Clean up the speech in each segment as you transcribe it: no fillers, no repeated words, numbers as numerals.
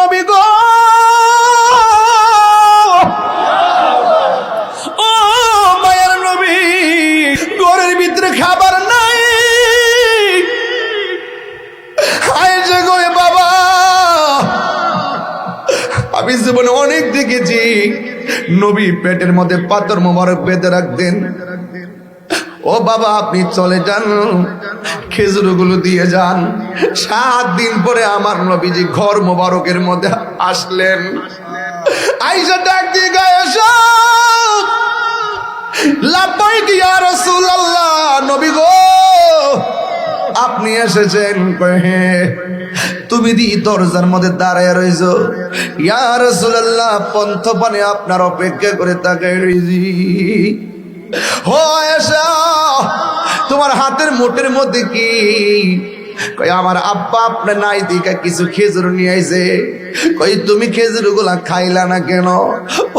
নবী গো, ও মায়ের নবী, ঘরের ভিতরে খাবার নাই। হায় যে গো বাবা, আমি জীবনে অনেক দেখেছি নবী পেটের মধ্যে পাথর মোবারক বেঁধে রাখতেন। ও বাবা, আপনি চলে যান, খেজুরগুলো দিয়ে যান। 7 দিন পরে আমার নবীজি ঘর মোবারকের মধ্যে আসলেন। আয়েশা ডাক দিয়ে গায়ে লাব্বাইক ইয়া রাসূলুল্লাহ, নবী গো আপনি এসেছেন? কয় হ্যাঁ। তুমি দি দরজার মধ্যে দাঁড়ায় রইছো। ইয়া রাসূলুল্লাহ, পন্থপানে আপনার অপেক্ষা করে তাকায় রইছি। ও আয়েশা, তোমার হাতের মুঠের মধ্যে কি? কই আমার আব্বা আপনার নাই দিকে কিছু খেজুর নিয়ে আইছে। কই তুমি খেজুর গুলা খাইলা না কেন?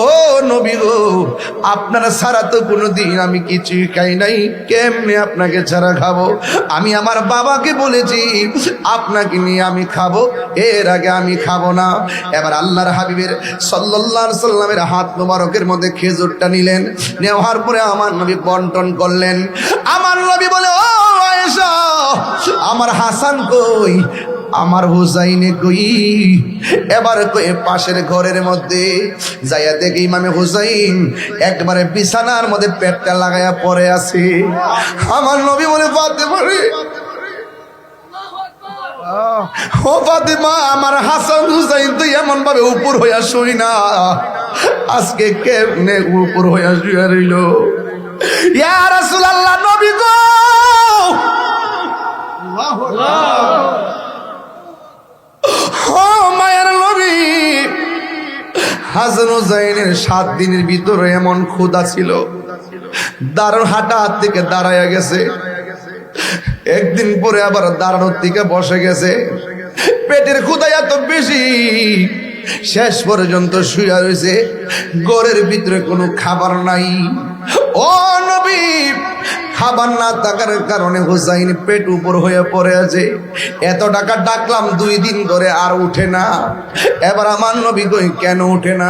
ও নবী গো, আপনারা ছাড়া তো কোনোদিন আমি কিছুই খাই নাই, কেমনে আপনাকে ছাড়া খাবো? আমি আমার বাবাকে বলেছি আপনাকে নিয়ে আমি খাবো, এর আগে আমি খাবো না। এবার আল্লাহর হাবিবের সাল্লাল্লাহু আলাইহি সাল্লামের হাত মোবারকের মধ্যে খেজুরটা নিলেন। নেওয়ার পরে আমার নবী বন্টন করলেন। আমার নবী বলে, ও আয়েশা, আমার হাসান কই, আমার হুসাইনে কই? এবার কই পাশের ঘরের মধ্যে যাইয়া দেখি ইমামে হুসাইন একবারে বিছানার মধ্যে পেটটা লাগাইয়া পড়ে আছে। আমার নবী বলে, ফাতেমা রে, ও ফাতেমা, আমার হাসান হুসাইন তো এমন ভাবে উপর হইয়া শুই না, আজকে কেমনে উপর হইয়া শুয়ে রইল? ইয়া রাসূলুল্লাহ, নবী গো, ও মায়ের নবী, হাসান হুসাইনের 7 দিনের ভিতরে এমন ক্ষুধা ছিল, দাঁড়ানোর হাঁটা হাত থেকে দাঁড়াইয়া গেছে। একদিন পরে আবার দাঁড়ানোর থেকে বসে গেছে। পেটের ক্ষুধা এত বেশি, শেষ পর্যন্ত শুয়ে রয়েছে। ঘরের ভিতরে কোনো খাবার নাই। ও নবী, খাবার না থাকার কারণে হুসাইন পেট উপর হয়ে পড়ে আছে। এত টাকা ডাকলাম 2 দিন ধরে আর উঠে না। এবার আমার নবী কই, কেন উঠে না?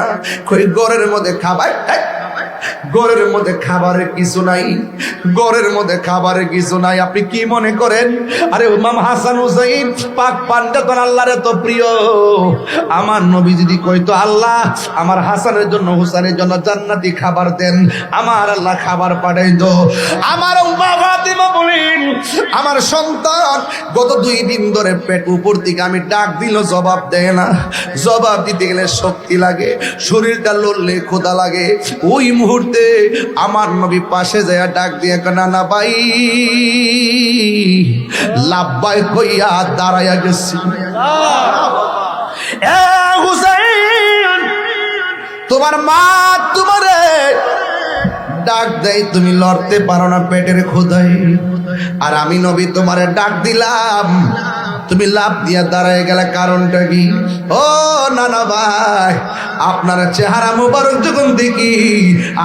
কই ঘরের মধ্যে খাবার, ঘরের মধ্যে খাবারের কিছু নাই, ঘরের মধ্যে খাবারের কিছু নাই। আপনি কি মনে করেন? আরে ইমাম হাসান হুসাইন পাক পাঞ্জাতন আল্লাহর এত প্রিয়। আমার নবী যদি কইতো আল্লাহ আমার হাসানের জন্য হুসাইনের জন্য জান্নাতি খাবার দেন, আমার আল্লাহ খাবার পাঠাইতো। আমার মা ফাতিমা বলেন, আমার সন্তান গত 2 দিন ধরে পেট উপর দিকে আমি ডাক দিল জবাব দেয় না। জবাব দিতে গেলে শক্তি লাগে, শরীরটা লড়লে ক্ষুধা লাগে। ওই মুহূর্তে আমার নবী পাশে যায় ডাক দিয়ে, না ভাই, লাব্বাই কইয়া দাঁড়াইয়া গেছি। এ হুসাইন, তোমার মা তোমারে ডাক দেয়, তুমি লড়তে পারো না পেটের ক্ষুধায়, আর আমি নবী তোমারে ডাক দিলাম, তুমি লাভ দিয়া দাঁড়ায় গেলে, কারণটা কি? ও নানা ভাই, আপনার চেহারা মুবারক যখন দেখি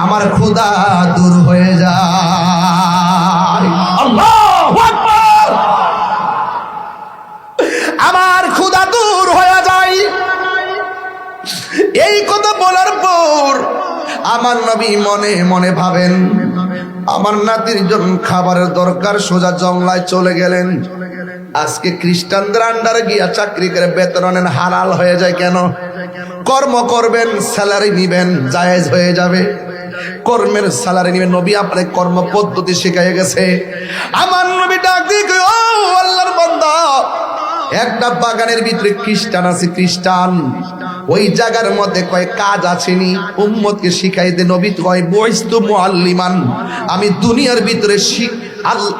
আমার ক্ষুধা দূর হয়ে যায়। আল্লাহু আকবার, আমার ক্ষুধা দূর হয়ে যায়। এই কথা বলার পর আমার নবী মনে মনে ভাবেন, আমার নাতির জন্য খাবারের দরকার, সোজা জংলায় চলে গেলেন। আজকে খ্রিস্টানদের আন্ডারে গিয়া চাকরি করে বেতন নেন, হালাল হয়ে যায় কেন? কর্ম করবেন, স্যালারি নিবেন, জায়েজ হয়ে যাবে। কর্মের স্যালারি নিবেন, নবী আপনার কর্ম পদ্ধতি শিখাইয়া গেছে। আমার নবী ডাক দিয়ে, ও আল্লাহর বান্দা, একটা বাগানের ভিতরে খ্রিস্টান আছে, খ্রিস্টান ওই জায়গার মধ্যে কয় কাজ আসেনি, উম্মতকে শিখাই দে। নবী কয়, বয়স্তু মুআল্লিমান, আমি দুনিয়ার ভিতরে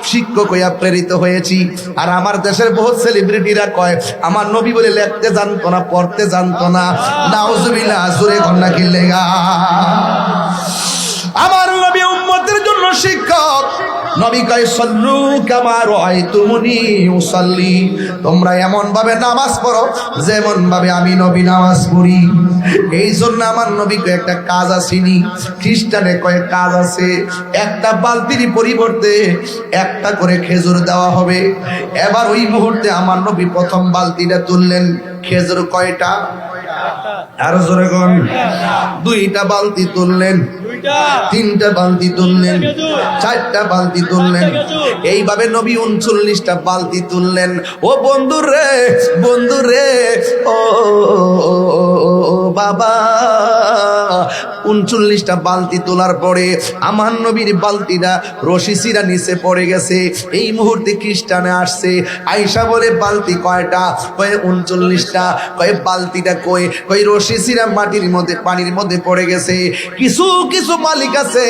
শিক্ষক হইয়া প্রেরিত হয়েছি। আর আমার দেশের বহুত সেলিব্রিটিরা কয় আমার নবী বলে লিখতে জানতো না, পড়তে জানতো না। নাউজুবিল্লাহ, জোরে কন্যা কি লেগা। আমার নবী উম্মতের জন্য শিক্ষক। নবী কয়, সাল্লু কামা রাআইতুমুনি উসাল্লি, তোমরা এমন ভাবে নামাজ পড়ো যেমন ভাবে আমি নবী নামাজ পড়ি। এই জন্য আমার নবীকে একটা কাজ আসেনি। খ্রিস্টানে কয় কাজ আছে, একটা বালতির পরিবর্তে একটা করে খেজুর দেওয়া হবে। এবার ওই মুহূর্তে আমার নবী প্রথম বালতিটা তুললেন, খেজুর কয়টা? আর জোরে কোন? দুইটা বালতি তুললেন, তিনটা বালতি তুললেন, চারটা বালতি তুললেন, এইভাবে নবী 39টা বালতি তুললেন। ও বন্ধু রে, বন্ধু রে, ও বাবা, 39টা বালতি তোলার পরে আমার নবীর বালতিটা রশি সিরা নিচে পড়ে গেছে। এই মুহূর্তে খ্রিস্টানে আসছে, আয়েশা বলে বালতি কয়টা? কয়ে 39টা। কয়ে বালতিটা কই? কই রশি সিরা মাটির মধ্যে পানির মধ্যে পড়ে গেছে। কিছু কিছু মালিক আছে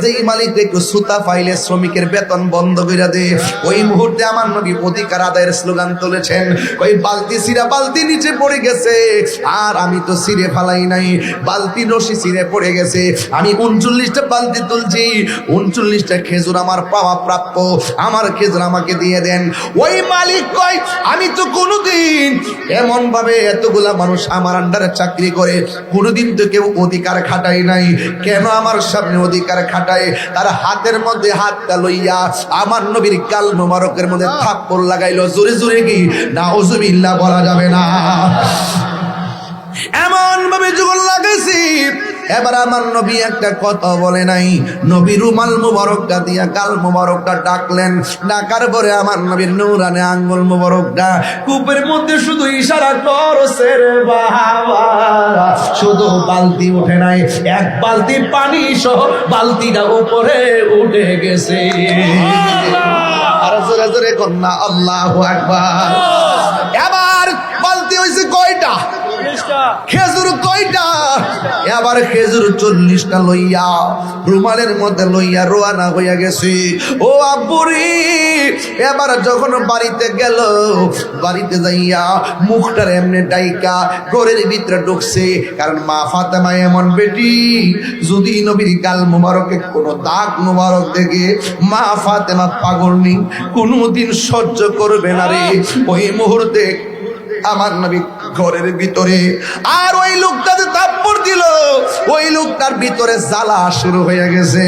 যেই মালিক একটু সুতা পাইলে শ্রমিকের বেতন বন্ধ করে দে। ওই মুহূর্তে আমার নবী অধিকার আদায়ের স্লোগান তুলেছেন। কই বালতি সিরা, বালতি নিচে পড়ে গেছে, আর আমি তো সিরে ফালাই নাই, বালতি রশি সিরে পড়ে গেছে। আমি 39টা বালতি তুলছি, 39টা খেজুর আমার পাওয়া প্রাপ্য, আমার খেজুর আমাকে দিয়ে দেন। ওই মালিক কয়, আমি তো কোনোদিন এমন ভাবে এতগুলা মানুষ আমার আন্ডারে চাকরি করে কোনোদিন তো কেউ অধিকার খাটাই নাই, কেন আমার সামনে অধিকার খাটায়? তার হাতের মধ্যে হাতটা লইয়া আমার নবীর গাল মোবারকের মধ্যে থাপ্পড় লাগাইলো। জোরে জোরে কি নাউজুবিল্লাহ বলা যাবে না? এমন ভাবে যখন লাগাইছি, এবার আমার নবী একটা কথা বলে নাই। নবী রুমাল মুবারকটা দিয়া গাল মুবারকটা ডাকলেন। ডাকার পরে আমার নবীর নূরানে আঙ্গুল মুবারকটা কূপের মধ্যে শুধু ইশারা করছে রে বাবা, শুধু বালতি উঠে নাই, এক বালতি পানি সহ বালতিটা উপরে উঠে গেছে। আর জোরে জোরে কন্যা আল্লাহু আকবার। এবার বালতি হইছে কয়টা? খেজুর কয়টা? এবার খেজুর 40টা লইয়া রুমালের মধ্যে লইয়া রোয়ানা হইয়া গেছে। ও আব্বুরি, এবার যখন বাড়িতে গেল, বাড়িতে যাইয়া মুখটার এমনি ডাইকা ঘরের ভিতরে ঢুকছে। কারণ মা ফাতেমা এমন বেটি, যদি নবীর গাল মুবারকে কোনো দাগ মুবারক দেখে মা ফাতেমা পাগল নেই, কোনোদিন সহ্য করবে না রে। ওই মুহূর্তে আমার নবী ঘরের ভিতরে, আর ওই লোকটা যে থাপ্পড় দিল, ওই লোকটার ভিতরে জ্বালা শুরু হয়ে গেছে।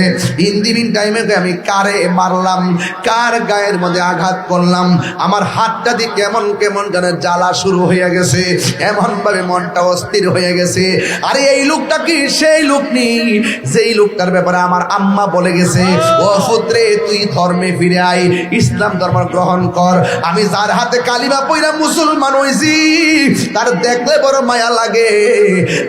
ইন্দিবিন টাইমে আমি কারে মারলাম, কার গায়ের মধ্যে আঘাত করলাম, আমার হাতটা দিয়ে কেমন কেমন যেন জ্বালা শুরু হয়ে গেছে, এমন ভাবে মনটা অস্থির হয়ে গেছে। আরে এই লোকটা কি সেই লোক নেই যেই লোকটার ব্যাপারে আমার আম্মা বলে গেছে, ও পুত্রে তুই ধর্মে ফিরে আয়, ইসলাম ধর্ম গ্রহণ কর। আমি যার হাতে কালিমা পইরা মুসলমান হইছি, তার দেখলে বড় মায়া লাগে,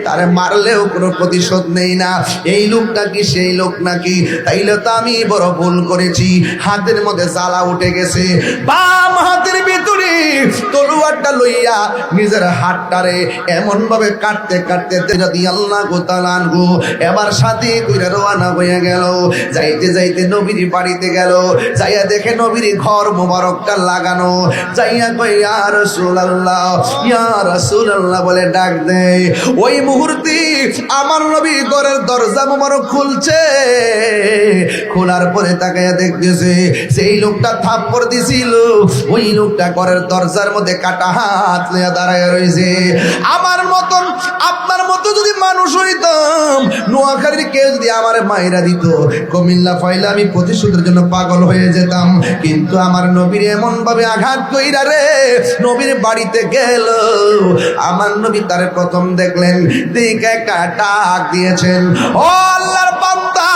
তারে মারলেও কোনো প্রতিশোধ নেই না। এই লোকটা কি সেই লোক নাকি? তাইলে তো আমি বড় ভুল করেছি। হাতের মধ্যে জ্বালা উঠে গেছে, বাম হাতের ভিতরে তলোয়ারটা লইয়া নিজের হাতটারে এমন ভাবে কাটতে কাটতে রাদিয়াল্লাহু তাআলা আনহু এবার সাথে কইরা রওনা হয়ে গেল। যাইতে যাইতে নবীর বাড়িতে গেল, যাইয়া দেখে নবীর ঘর মোবারকটা লাগানো। যাইয়া কই ইয়া রাসূলুল্লাহ, ইয়া রাসূলুল্লাহ বলে ডাক দেয়। ওই মুহূর্তে আমার নবী ঘরের দরজা মোবারক খুলছে। খোলার পরে তাকাইয়া দেখতেছে সেই লোকটা থাপ্পড় দিছিল, ওই লোকটা ঘরের দরজার মধ্যে কাটা হাত নিয়ে দাঁড়ায় রয়েছে। আমার মতন আপনার মতো যদি মানুষ হইতাম, নোয়াখালীর কেউ যদি আমার মায়েরা দিত, কুমিল্লা ফাইলে আমি প্রতিশোধের জন্য পাগল হয়ে যেতাম। কিন্তু আমার নবীর এমন ভাবে আঘাত কইরা রে, নবীর বাড়িতে গেল। আমার নবী তার প্রথম দেখলেন, দেখে একটা ডাক দিয়েছেন, ও আল্লাহর বান্দা,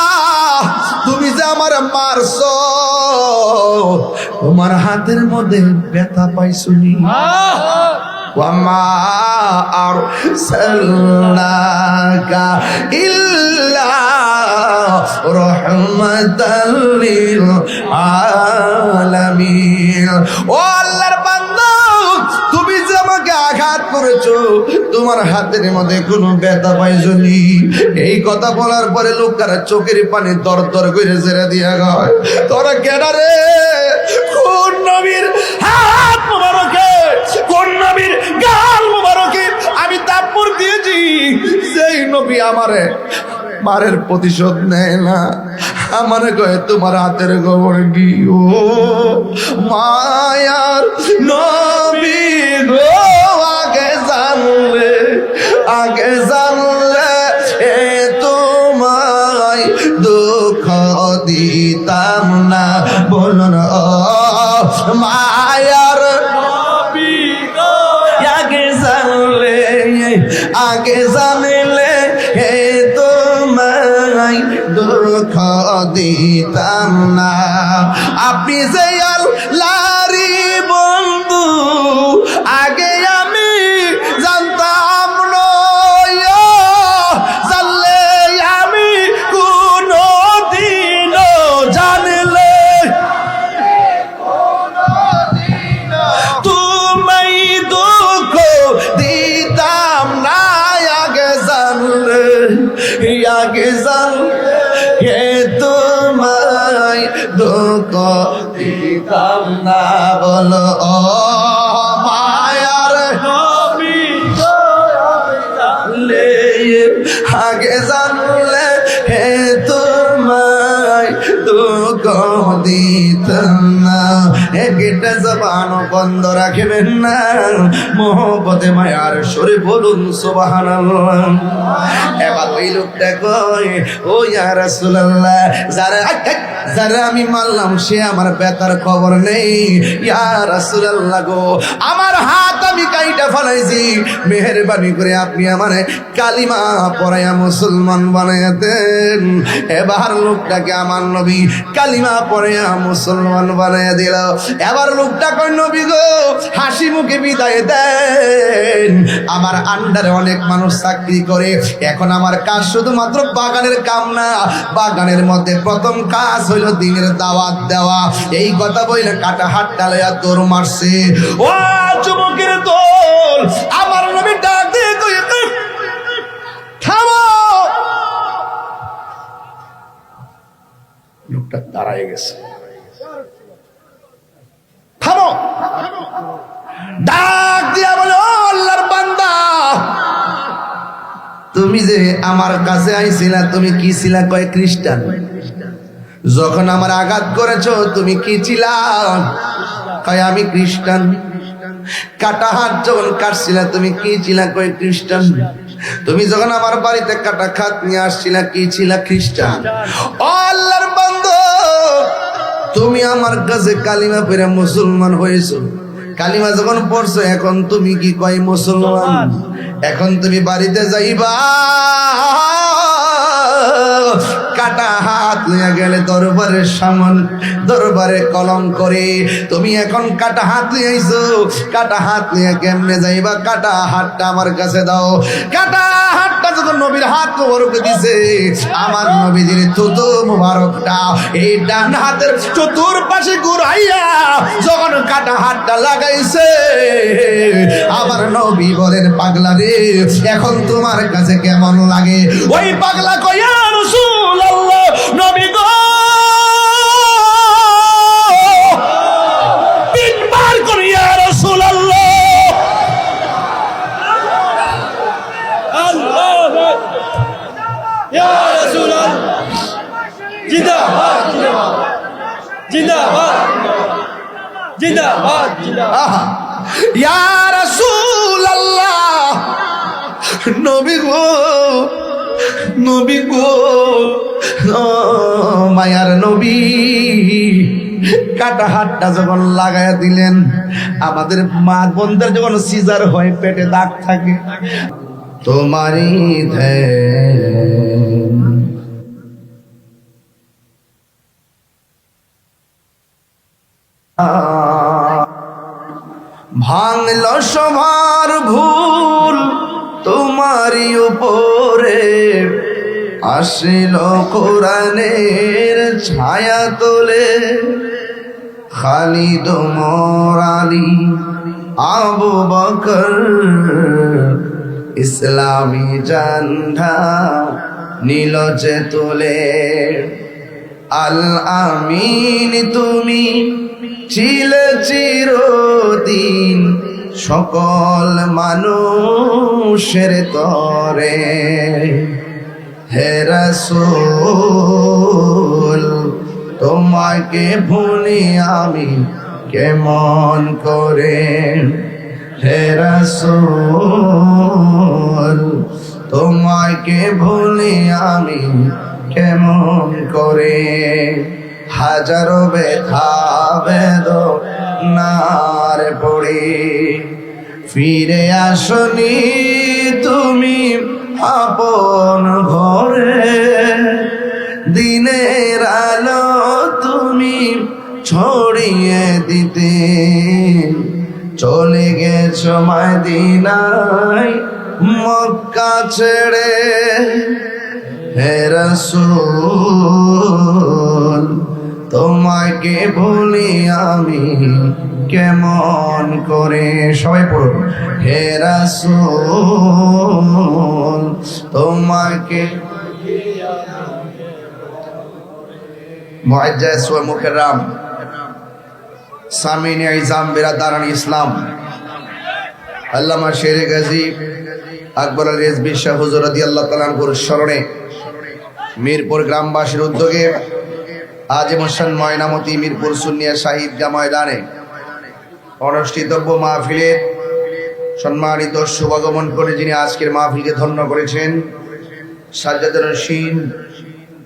তুমি যে আমার মারছো, তোমার হাতের মধ্যে ব্যথা পাইছুনি? ওয়ামা আরসালনাকা ইল্লা রাহমাতাল লিল আলামিন। ও আল্লাহর বান্দা, তুমি যে আমাকে আঘাত করেছো, তোমার হাতের মধ্যে কোনো ব্যথা পাইছনি? এই কথা বলার পরে লোকটার চোখের পানি দর দর করে ছেড়ে দিয়া গয়। তোরা কেডা রে? কোন নবীর হাত মোবারকে, কোন নবীর গাল মোবারকে আমি থাপ্পড় দিয়েছি, যেই নবী আমারে মারের প্রতিশোধ নেয় না? আমার কয়ে তোমার হাতের খবর কি? ও মায়ার নবী গো, আগে জানলে, আগে জানলে এ তোমায় দুঃখ দিতাম না। বলুন ও মায়ার নবী গো, আগে জানলে আগে জানলে হে তোমায় দুঃখ দিতাম না। আপনি যে আল্লাহরই বন্ধু আগে আমি জানতাম না, জানলে আমি কোনদিনও জানলে তোমায় দুঃখ দিতাম না। আগে জানলে হে তোমায় দুঃখ দিতাম না। বলো ও মায়ার নবী জানলে আগে জানলে হে তোমায় দুঃখ দিতাম না। একটা জবান বন্ধ রাখবেন না, মোহব্বতে মায়ার সুরে বলুন সুবহানাল্লাহ। এবার ওই লোকটা কয় ও ইয়া রাসূলুল্লাহ, যারা আমি মারলাম সে আমার ব্যথার খবর নেই। ইয়া রাসূলুল্লাহ গো, আমার হাত আমি কাইটা ফেলাইছি, মেহেরবানি করে আপনি আমারে কালিমা পড়াইয়া মুসলমান বানাইয়া দেন। এবার লোকটাকে আমার নবী কালিমা পড়াইয়া মুসলমান বানাইয়া দিল। এবার লোকটা কয় নবী গো, হাসি মুখে বিদায় দেন। আমার আন্ডারে অনেক মানুষ চাকরি করে, এখন আমার কাজ শুধুমাত্র বাগানের কাম না, বাগানের মধ্যে প্রথম কাজ হইল দিনের দাওয়াত দেওয়া। এই কথা বইলে কাটা হাত ডালাইয়া দৌড় মারছে। ও যুবকের দল, আমার নবী ডাক দিয়ে কই থামো। লোকটা দাঁড়ায় গেছে, থামো। ডাক দিয়া বলে ও আল্লাহর বান্দা, তুমি যে আমার কাছে আইছিলা তুমি কি ছিলা? কয় খ্রিস্টান। যখন আমার আঘাত করেছো তুমি কি ছিলা? কয় আমি খ্রিস্টান। কাটা হাত যখন কাটছিলা তুমি কি ছিলা? কয় খ্রিস্টান। তুমি যখন আমার বাড়িতে কাটা খাত নিয়ে আসছিলা কি ছিলা? খ্রিস্টান। ও আল্লাহর বান্দা, তুমি আমার কাছে কালিমা পড়ে মুসলমান হয়েছো। কালিমা যখন পড়ছো এখন তুমি কি কয়? মুসলমান। এখন তুমি বাড়িতে যাইবা, কাটা হাত নিয়ে গেলে দরবারের সামন, দরবারে কলম করে তুমি এখন কাটা হাত নিয়ে আইছো। কাটা হাত নিয়ে কেমনে যাইবা? কাটা হাতটা আমার কাছে দাও। কাটা হাতটা যখন নবীর হাত মোবারক দিছে, আমার নবীজির থুতু মোবারকটা এই ডান হাতের চতুর্পাশে ঘুরাইয়া যখন কাটা হাতটা লাগাইছে, আমার নবী বলেন পাগলা রে, এখন তোমার কাছে কেমন লাগে? ওই পাগলা কয় ইয়া রাসূলুল্লাহ, নবী গো, তিনবার করে ইয়া রাসূলুল্লাহ। আল্লাহু ইয়া রাসূলুল্লাহ, জিন্দাবাদ জিন্দাবাদ জিন্দাবাদ জিন্দাবাদ। ইয়া রাসূলুল্লাহ, নবী গো, নবী গো, মায়ার নবী। কাটা হাতটা যখন লাগাইয়া দিলেন, আমাদের মা বোনদের যখন সিজার হয় পেটে দাগ থাকে, তোমারই ভাঙল সবার ভুল তোমারই উপরে, আসিল কোরআনের ছায়া তোলে। খালিদ ওমর আলী আবু বকর ইসলামী ঝান্ডা নীল যে তোলে। আল আমিন তুমি ছিলে চিরদিন সকল মানুষের তরে। হে রাসূল তোমাকে ভুলি আমি কেমন করে। হে রাসূল তোমাকে ভুলি আমি কেমন করে। হাজারো ব্যথা বেদনার পড়ে ফিরে আসনি তুমি আপন ঘরে, দিনের আলো তুমি ছড়িয়ে দিতে, চলে গেছো মদিনায় মক্কা ছেড়ে। হে রাসূল তোমাকে ভুলি আমি কেমন করে, সবাই পড়ুন। হে রাসূল তোমাকে, মুআজ্জাজ ওয়া মুকাররম সামিনে ইজাম বিরাদারান ইসলাম আল্লামা শের গাজী আকবর আলী রিজভী শাহ হুজুর রাদিয়াল্লাহু তাআলা আনহুর স্মরণে মিরপুর গ্রামবাসীর উদ্যোগে আজ মোশান ময়নামতি মিরপুর সুন্নিয়া শাহিদগাহ ময়দানে অনুষ্ঠিতব্য মাহফিলের সম্মানিত শুভাগমন করে যিনি আজকের মাহফিলকে ধন্য করেছেন, সাজ্জাদুর রশিদ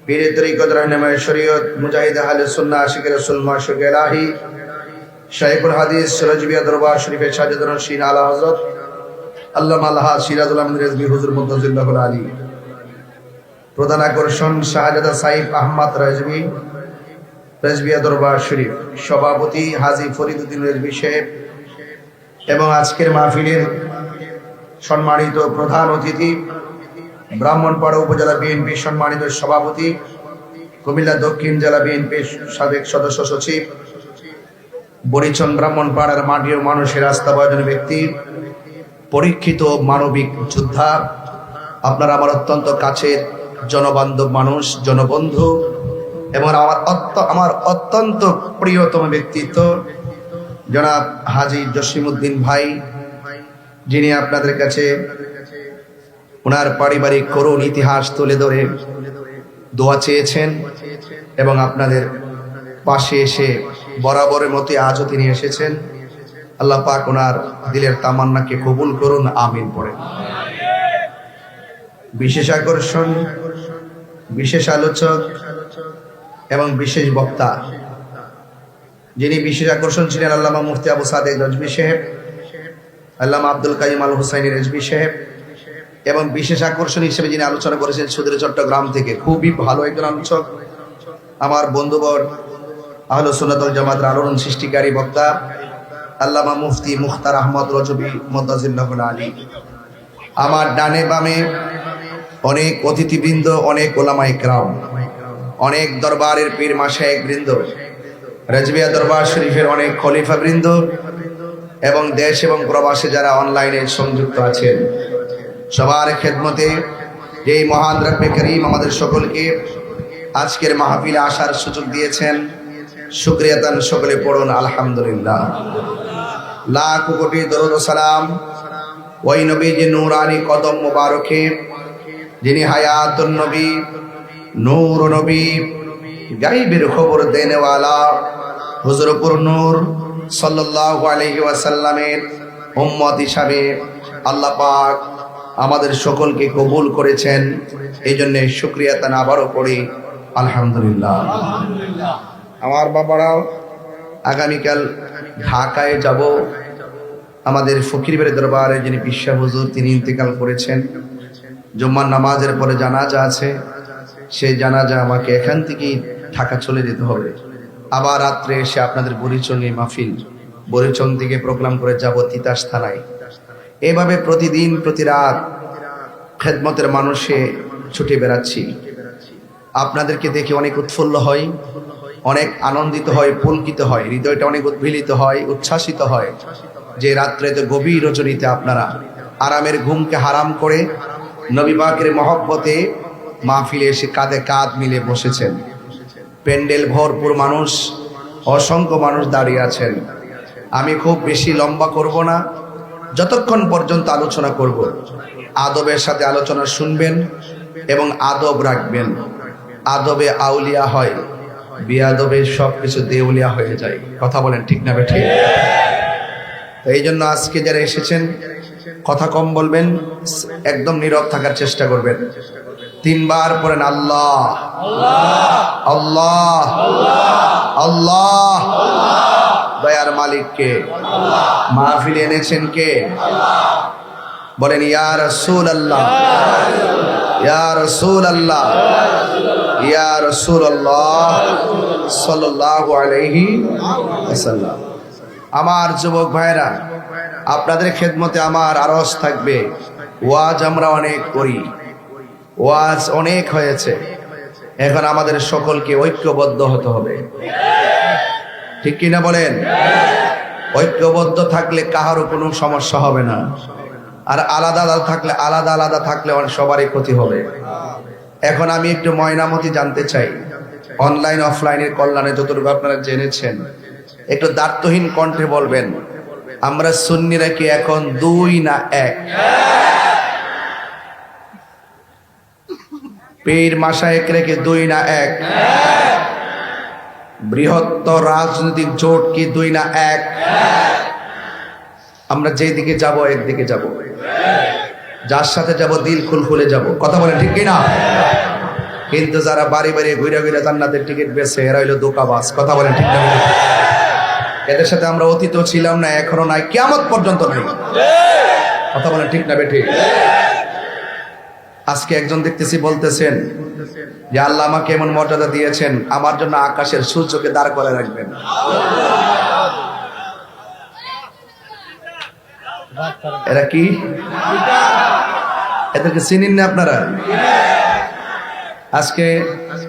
পীরে তরিকত রাহনুমায়ে শরীয়ত মুজাহিদ আহলে সুন্নাহ আশিকে রাসূল মাশুক ইলাহি শাইখুল হাদিস রাজবিয়া দরবার শরীফের সাজ্জাদুর রশিদ আলা হযরত আল্লামা আলহাজ সিরাজুল আমিন রিজভী হুজুর মুনতাজিল্লাহুল আলী, প্রধান আকর্ষণ শাহজাদা সাইফ আহমদ রিজভী রিজভিয়া দরবার শরীফ, সভাপতি হাজী ফরিদউদ্দিন রিজভী সাহেব এবং আজকের মাহফিলের সম্মানিত প্রধান অতিথি ব্রাহ্মণপাড়া উপজেলা বিএনপি সম্মানিত সভাপতি, কুমিল্লা দক্ষিণ জেলা বিএনপির সাবেক সদস্য সচিব, বরিচন ব্রাহ্মণপাড়ার মাটি ও মানুষের আস্থাভাজন ব্যক্তি, পরীক্ষিত মানবিক যোদ্ধা, আপনারা আমার অত্যন্ত কাছের জনবান্ধব মানুষ, জনবন্ধু এবং আমার অত্যন্ত প্রিয়তম ব্যক্তিত্ব জনাব হাজী জসিমউদ্দিন ভাই, যিনি আপনাদের কাছে ওনার পারিবারিক করুণ ইতিহাস তুলে ধরে দোয়া চেয়েছেন এবং আপনাদের পাশে এসে বরাবরের মতো আজও তিনি এসেছেন। আল্লাহ পাক ওনার দিলের তামান্নাকে কবুল করুন, আমিন পড়ে। বিশেষ আকর্ষণ, বিশেষ আলোচক এবং বিশেষ বক্তা, যিনি বিশেষ আকর্ষণ ছিলেন আল্লামা মুফতি আবু সাদেক রিজভী সাহেব, আল্লামা আব্দুল কাইম আল হুসাইনি রিজভী সাহেব, এবং বিশেষ আকর্ষণ হিসেবে যিনি আলোচনা করেছেন সুদূর চট্টগ্রাম থেকে খুবই ভালো একজন আলোচক, আমার বন্ধুবর আহলে সুন্নাত ওয়াল জামাতের আলোড়ন সৃষ্টিকারী বক্তা আল্লামা মুফতি মুখতার আহমদ রজবী মুনতাজিল্লাহুল আলী। আমার ডানে বামে অনেক অতিথিবৃন্দ, অনেক ওলামায়ে কেরাম, অনেক দরবারের পীর মাশায়েখ বৃন্দ, রিজভিয়া দরবার শরীফের অনেক খলিফা বৃন্দ এবং দেশ এবং প্রবাসে যারা অনলাইনে সংযুক্ত আছেন, সবার খেদমতে এই মহান রব্বে করিম আমাদের সকলকে আজকের মাহফিলে আসার সুযোগ দিয়েছেন, শুকরিয়া তান সকলে পড়ুন আলহামদুলিল্লাহ। লাখ কোটি দরুদ ও সালাম ওই নবীজি নূরানি কদম মুবারকে, যিনি হায়াতুন নবী, নূর নবী, গায়বের খবর দেনেওয়ালা হুজুরপুর নূর সাল্লাল্লাহু আলাইহি ওয়াসাল্লামের উম্মত হিসাবে আল্লাহ পাক আমাদের সকলকে কবুল করেছেন। এই জন্য শুকরিয়া তান আবারও পড়ি আলহামদুলিল্লাহ। আমার বাবারাও আগামীকাল ঢাকায় যাব, আমাদের ফকিরবাড়ি দরবারে যিনি পিসা হুজুর তিনি ইন্তেকাল করেছেন, জুম্মার নামাজের পরে জানাজা আছে, সেই জানাজা আমাকে এখান থেকেই ঢাকা চলে যেতে হবে, আবার রাত্রে এসে আপনাদের বরিচঙ্গে মাহফিল, বরিচং থেকে প্রোগ্রাম করে যাব তিতাস থানায়। এভাবে প্রতিদিন প্রতি রাত খেদমতের মানুষে ছুটে বেড়াচ্ছি। আপনাদেরকে দেখে অনেক উৎফুল্ল হয়, অনেক আনন্দিত হয়, পুলকিত হয়, হৃদয়টা অনেক উদ্ভিলিত হয়, উচ্ছ্বাসিত হয় যে রাত্রে তো গভীর রজনীতে আপনারা আরামের ঘুমকে হারাম করে নবী পাকের মহব্বতে মাহফিলে এসে কাঁধে কাঁধ মিলে বসেছেন। প্যান্ডেল ভরপুর মানুষ, অসংখ্য মানুষ দাঁড়িয়ে আছেন। আমি খুব বেশি লম্বা করব না, যতক্ষণ পর্যন্ত আলোচনা করব আদবের সাথে আলোচনা শুনবেন এবং আদব রাখবেন। আদবে আউলিয়া হয়, বিয়াদবে সবকিছু দেউলিয়া হয়ে যায়। কথা বলেন ঠিক না বেঠিক? তো এই জন্য আজকে যারা এসেছেন কথা কম বলবেন, একদম নীরব থাকার চেষ্টা করবেন। তিনবার পড়েন আল্লাহ আল্লাহ আল্লাহ। দয়ার মালিক কে? মাহফিলে এনেছেন কে? বলেন ইয়া রাসূলুল্লাহ, ইয়া রাসূলুল্লাহ, ইয়া রাসূলুল্লাহ সাল্লাল্লাহু আলাইহি ওয়াসাল্লাম। আমার যুবক ভাইরা, আপনাদের খেদমতে আমার আরজ থাকবে, ওয়াজ আমরা অনেক করি, ওয়াজ অনেক হয়েছে, এখন আমাদের সকলকে ঐক্যবদ্ধ হতে হবে। ঠিক কিনা বলেন? ঐক্যবদ্ধ থাকলে কাহারও কোনো সমস্যা হবে না, আর আলাদা আলাদা থাকলে সবারই ক্ষতি হবে। এখন আমি একটু ময়নামতি জানতে চাই, অনলাইন অফলাইনের কল্যাণে যতটুকু আপনারা জেনেছেন, একটু দার্থহীন কণ্ঠে বলবেন, আমরা সুন্নিরা কি এখন 2 না 1? পীর মাশায়েখ রেখে 2 না 1? বৃহত্তর রাজনৈতিক জোট কি 2 না 1? আমরা যেই দিকে যাব একদিকে যাব, যার সাথে যাব দিল খুলে যাব, কথা বলেন ঠিক কিনা? কিন্তু যারা বাড়ি বাড়ি ঘুরে ঘুরে জান্নাতের টিকিট বেছে, এরা হইলো ধোঁকাবাজ, কথা বলেন ঠিক না? এদের সাথে আমরা অতীতও ছিলাম না, এখনো নাই, কিয়ামত পর্যন্ত নাই, কথা বলেন ঠিক না বেঠিক? আজকে একজন দেখতেছি বলতেছেন যে আল্লাহ আমাকে এমন মর্যাদা দিয়েছেন, আমার জন্য আকাশের সূর্যকে দাঁড় করে রাখবেন। এরা কি? এদেরকে চিনেন না আপনারা? আজকে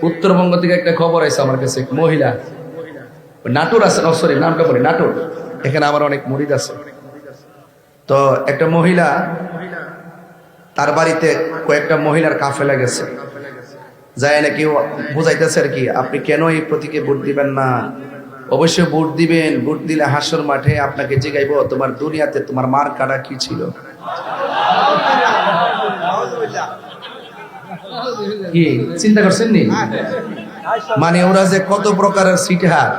উত্তরবঙ্গ থেকে একটা খবর আছে আমার কাছে, মহিলা নাটোর আছে, সরি নামটা বলি, নাটোর, এখানে আমার অনেক মুরিদ আছে। তো একটা মহিলা, তার বাড়িতে কয়েকটা মহিলার কাফেলা গেছে, যায় নাকি বুঝাইতেছে আর কি, আপনি কেন এই প্রতীকে ভোট দিবেন না? অবশ্যই ভোট দিবেন, ভোট দিলে হাসর মাঠে আপনাকে জিগাইবো তোমার দুনিয়াতে তোমার মার কাটা কি ছিল। কি চিন্তা করছেন নি? মানে ওরা যে কত প্রকারের সিটহার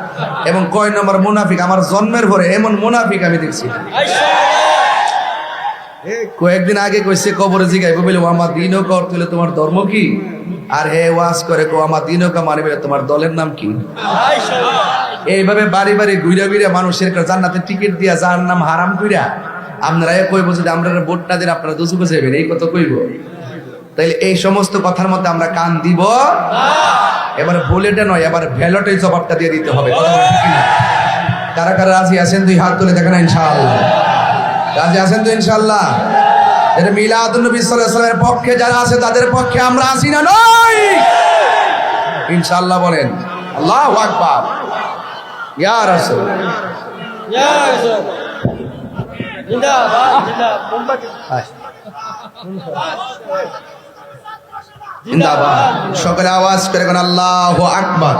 এবং কয় নম্বর মুনাফিক, আমার জন্মের পরে এমন মুনাফিক আমি দেখছি। কয়েকদিন আগে কইছে কবরে জিগাইবো বলে, আমার দিনও কর তুলে তোমার ধর্ম কি? আর হে ওয়াজ করে কো আমার দিনও কা মানবে তোমার দলের নাম কি? এইভাবে বাড়ি বাড়ি ঘুরে ঘুরে মানুষের জান্নাতের টিকিট দিয়া যার নাম হারাম কইরা আপনারা কইবো যদি আমরা ভোট না দিন আপনারা দুসুকে যাবেন, এই কথা কইব? তাইলে এই সমস্ত কথার মধ্যে আমরা কান দিব? এবার বুলেটে নয়, এবার ভ্যালটে জবাবটা দিয়ে দিতে হবে। কারা কারা রাজি আছেন? 2 হাত তুলে দেখেন ইনশাআল্লাহ। রাজি আছেন তো ইনশাআল্লাহ? এটা মিলাদুন নবী সাল্লাল্লাহু আলাইহি ওয়াসাল্লামের পক্ষে যারা আছে তাদের পক্ষে আমরা আছি না নই? ইনশাআল্লাহ বলেন আল্লাহু আকবার। ইয়া রাসূল, ইয়া রাসূল, জিন্দাবাদ, জিন্দাবাদ, জিন্দাবাদ। সকলে আওয়াজ করে কোন আল্লাহু আকবার।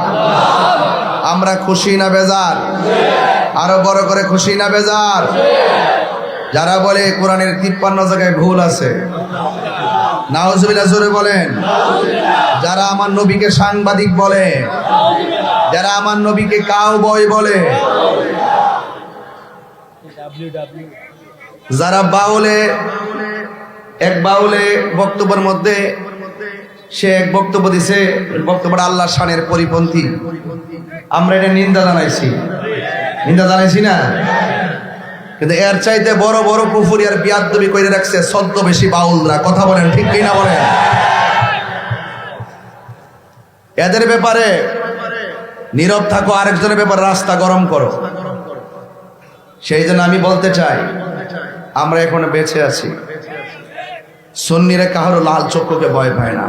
আমরা খুশি না বেজার? আরো বড় করে খুশি না বেজার? যারা বলে কোরআনের 53 জায়গায় ভুল আছে, নাউজুবিল্লাহ জোরে বলেন। যারা আমার নবীকে সাংবাদিক বলে, যারা আমার নবীকে কাউবয় বলে, যারা বাউলে, এক বাউলে বক্তব্যের মধ্যে সে এক বক্তব্য দিছে, বক্তব্যটা আল্লাহর শানের পরিপন্থী, আমরা এটা নিন্দা জানাইছি, নিন্দা জানাইছি না? কিন্তু এর চাইতে বড় বড় কুফরি আর বিয়াদবি করে রাখছে ছদ্মবেশী বাউলরা, কথা বলেন ঠিক কিনা বলেন? এদের ব্যাপারে নীরব থাকো, আরেকজনের ব্যাপারে রাস্তা গরম করো। সেই জন্য আমি বলতে চাই, আমরা এখন বেঁচে আছি, সুন্নিরা কাহারও লাল চক্ষুকে ভয় পায় না।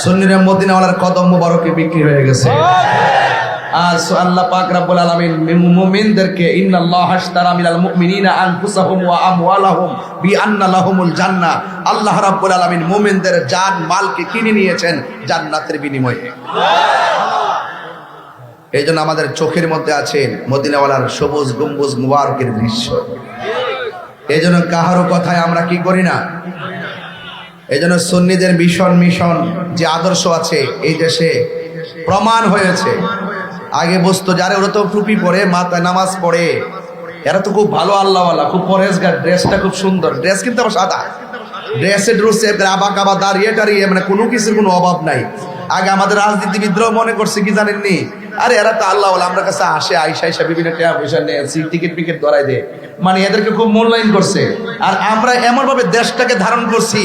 সুন্নিরা মদিনাওয়ালার কদম মুবারকে বিক্রি হয়ে গেছে। আজ আল্লাহ পাক রব্বুল আলামিন মুমিনদেরকে ইন্নাল্লাহা আশতারা মিনাল মুমিনিনা আনফুসাহুম ওয়া আমওয়ালাহুম বিআন্না লাহুমুল জান্নাহ, আল্লাহ রাব্বুল আলামিন মুমিনদের জান মালকে কিনে নিয়েছেন জান্নাতের বিনিময়ে। এইজন্য আমাদের চোখের মধ্যে আছে মদিনাওয়ালার সবুজ গম্বুজ মুবারকের দৃশ্য। এইজন্য কাহারও কথায় আমরা কি করি না। এইজন্য সুন্নিদের মিশন যে আদর্শ আছে এই দেশে প্রমাণ হয়েছে। আগে বসতো যারা, ওরা তো টুপি পরে, মাথায় নামাজ পড়ে, এরা তো খুব ভালো আল্লাহওয়ালা, খুব পরেজগার, ড্রেসটা খুব সুন্দর, ড্রেস কিন্তু আবার সাদা, ড্রেসে ড্রুসে আবা কাবা দাঁড়িয়ে টাড়িয়ে, মানে কোনো কিছুর কোনো অভাব নাই। আগে আমাদের রাজনীতিবিদরাও মনে করছে কি জানেননি, আরে এরা তো আল্লাহওয়ালা, আমরা কাছে আসে আইসা বিভিন্ন টিকিট ফিকিট ধরাই দেয়, মানে এদেরকে খুব মূল্যায়ন করছে। আর আমরা এমন ভাবে দেশটাকে ধারণ করছি,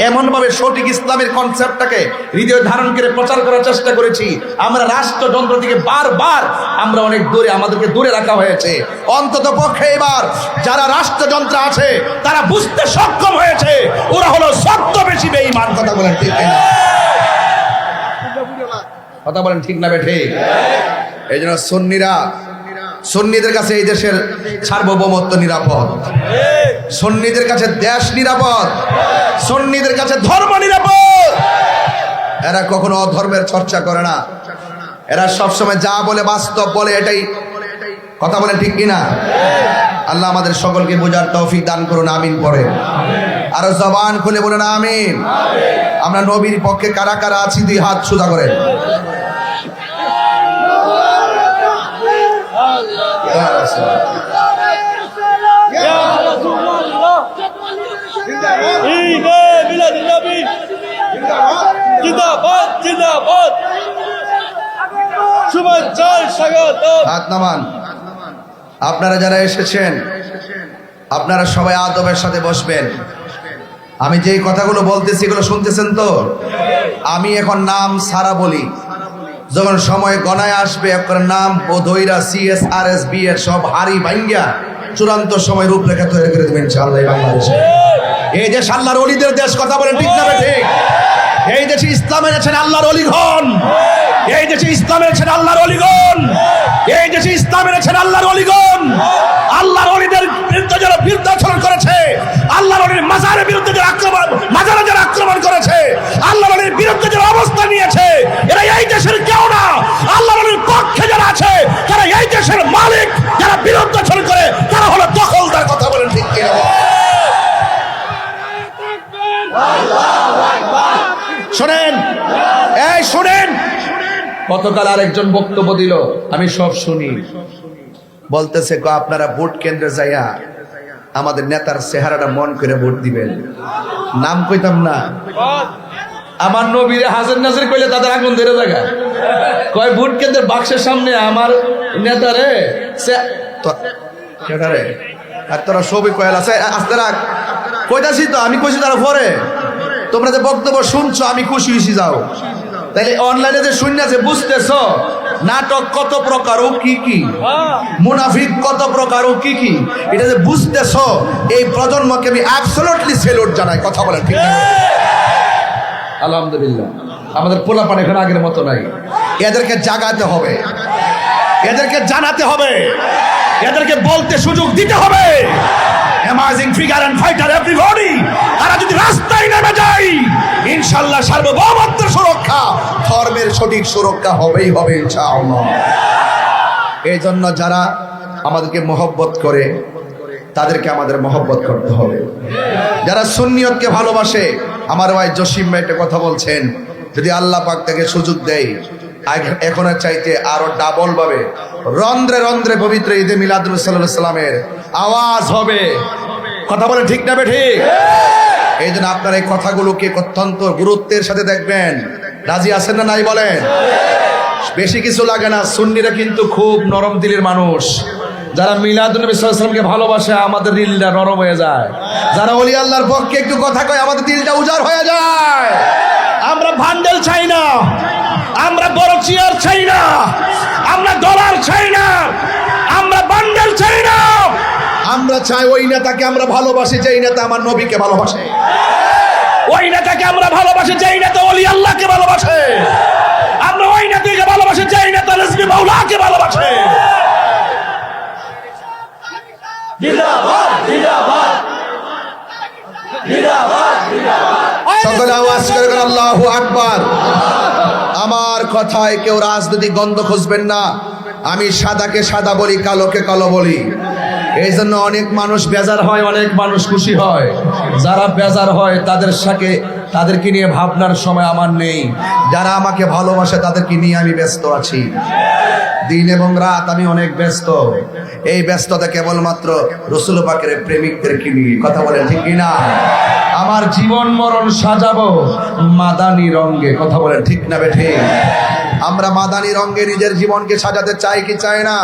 এমন ভাবে সঠিক ইসলামের কনসেপ্টটাকে হৃদয়ে ধারণ করে প্রচার করার চেষ্টা করেছি, আমরা রাষ্ট্রযন্ত্র থেকে বারবার আমরা অনেক দূরে, আমাদেরকে দূরে রাখা হয়েছে। অন্তত পক্ষে এবার যারা রাষ্ট্রযন্ত্র আছে তারা বুঝতে সক্ষম হয়েছে ওরা হলো সত্য বেশি বেঈমান। কথা বলেন ঠিক না? কথা বলেন ঠিক না বেঠে? এই জন্য সুন্নিদের কাছে এই দেশের সার্বভৌমত্ব নিরাপদ, সুন্নিদের কাছে দেশ নিরাপদ, সুন্নিদের কাছে ধর্ম নিরাপদ। এরা কখনো অধর্মের চর্চা করে না, এরা সবসময় যা বলে বাস্তব বলে, এটাই। কথা বলেন ঠিক কিনা? আল্লাহ আমাদের সকলকে বোঝার তৌফিক দান করুন, আমিন পড়ে। আরো জবান খুলে বলুন আমিন। আমরা নবীর পক্ষে কারা কারা আছি, দুই হাত সোজা করেন। হাত নামান। আপনারা যারা এসেছেন আপনারা সবাই আদবের সাথে বসবেন। আমি যেই কথাগুলো বলতেছি এগুলো শুনতেছেন তো? আমি এখন নাম সারা বলি, যখন সময় গণায় আসবে আপনার নাম বোধইরা CSRSB এর সব হারি ভাঙ্গা চূড়ান্ত সময় রূপরেখা তৈরি করে দেবেন ইনশাআল্লাহ। বাংলাদেশে এই দেশ আল্লাহর ওলিদের দেশ। কথা বলেন ঠিক না ঠিক? এই দেশে ইসলাম এনেছেন আল্লাহর ওলিগণ, এই দেশে ইসলাম এনেছেন আল্লাহর ওলিগণ, এই দেশে ইসলাম এনেছেন আল্লাহর ওলিগণ। আল্লাহর ওলিদের বিরুদ্ধে যারা বিরুদ্ধাচরণ করেছে, আল্লাহর ওলির মাজারের বিরুদ্ধে যারা আক্রমণ, মাজারে যারা আক্রমণ করেছে, আল্লাহর ওলির বিরুদ্ধে যারা অবস্থান নিয়েছে, এরা এই দেশের কেউ না। আল্লাহর ওলির পক্ষে যারা আছে তারা এই দেশের মালিক, যারা বিরুদ্ধাচরণ করে তারা হলো দখলদার। কথা বলেন ঠিক কিনা? শোনেন, এই শোনেন, গতকাল আরেকজন বক্তব্য দিল, আমি সব শুনি, বলতেছে আপনারা ভোট কেন্দ্রে যাইয়া আমাদের নেতার চেহারাটা মন করে ভোট দিবেন। নাম কইতাম না, আমার নবীরে হাজার নাজির কইলে তাদের আগুন ধরে জায়গা কয় ভোট কেন্দ্রের বাক্সের সামনে আমার নেতারে আর তোরা সবই কয়েল আছে আস্তে রাখ কইতাছি তো, আমি কইছি তারা পরে। তোমরা যে বক্তব্য শুনছো আমি খুশি হয়েছি, যাও। তাইলে অনলাইনে যে শুনছে বুঝতেছো নাটক কত প্রকার ও কি কি, মুনাফিক কত প্রকার ও কি কি, এটা যে বুঝতেছো, এই প্রজন্মকে আমি অ্যাবসলিউটলি স্যালুট জানাই। কথা বলেন ঠিক না? আলহামদুলিল্লাহ আমাদের পোলাপান এখন আগের মতো নাই। এদেরকে জাগাতে হবে, এদেরকে জানাতে হবে, এদেরকে বলতে সুযোগ দিতে হবে। Amazing figure and fighter everybody, আর যদি রাস্তায় নেমে যাই ইনশাআল্লাহ সার্বভৌমত্বের সুরক্ষা, ধর্মের সঠিক সুরক্ষা হবেই হবে ইনশাআল্লাহ। এই জন্য যারা আমাদেরকে মহব্বত করে তাদেরকে আমাদের মহব্বত করতে হবে। যারা সুন্নিয়তকে ভালোবাসে, আমার ভাই জসিম ভাই একটা কথা বলছেন, যদি আল্লাহ পাক তাকে সুযোগ দেয় এখনের চাইতে আরো ডাবল ভাবে রন্ধ্রে রন্ধ্রে পবিত্র ঈদে মিলাদুন নবী সাল্লাল্লাহু আলাইহি সাল্লামের আওয়াজ হবে। কথা বলে ঠিক না ঠিক? এই জন্য আপনার এই কথাগুলোকে অত্যন্ত গুরুত্বের সাথে দেখবেন। রাজি আছেন না নাই বলেন? বেশি কিছু লাগে না। সুন্নিরা কিন্তু খুব নরম দিলের মানুষ। যারা মিলাদুন নবী সাল্লাল্লাহু আলাইহি সাল্লামকে ভালোবাসে আমাদের দিলটা নরম হয়ে যায়। যারা ওলি আল্লাহর পক্ষে একটু কথা কয় আমাদের দিলটা উজাড় হয়ে যায়। আমরা ভান্ডেল চাই না, আমরা বড় চেয়ার চাই না, আমরা ডলার চাই না, আমরা বান্ডেল চাই না। আমরা চাই ওই নেতাকে আমরা ভালোবাসি যেই নেতা আমার নবীকে ভালোবাসে, ওই নেতাকে আমরা ভালোবাসি যেই নেতা ওলি আল্লাহকে ভালোবাসে, আমরা ওই নেতাকে ভালোবাসি যেই নেতা রিজভী মাওলাকে ভালোবাসে। জিন্দাবাদ জিন্দাবাদ জিন্দাবাদ জিন্দাবাদ। সকলে আওয়াজ করে বলেন আল্লাহু আকবার। আমার কথায় কেউ রাজনৈতিক গন্ধ খুঁজবেন না। আমি সাদাকে সাদা বলি, কালোকে কালো বলি। এই জন্য অনেক মানুষ বেজার হয়, অনেক মানুষ খুশি হয়। যারা বেজার হয় তাদেরকে নিয়ে ভাবনার সময় আমার নেই। যারা আমাকে ভালোবাসে তাদেরকে নিয়ে আমি ব্যস্ত আছি। দিন এবং রাত আমি অনেক ব্যস্ত। এই ব্যস্ততা কেবলমাত্র রাসূল পাকের প্রেমিকদেরকে নিয়ে। কথা বলেন ঠিক কিনা? আমার জীবন মরণ সাজাবো মাদানী রঙে। কথা বলেন ঠিক না বেঠিক? আমরা মাদানি রঙে নিজের জীবনকে সাজাতে চাই কি চাই না?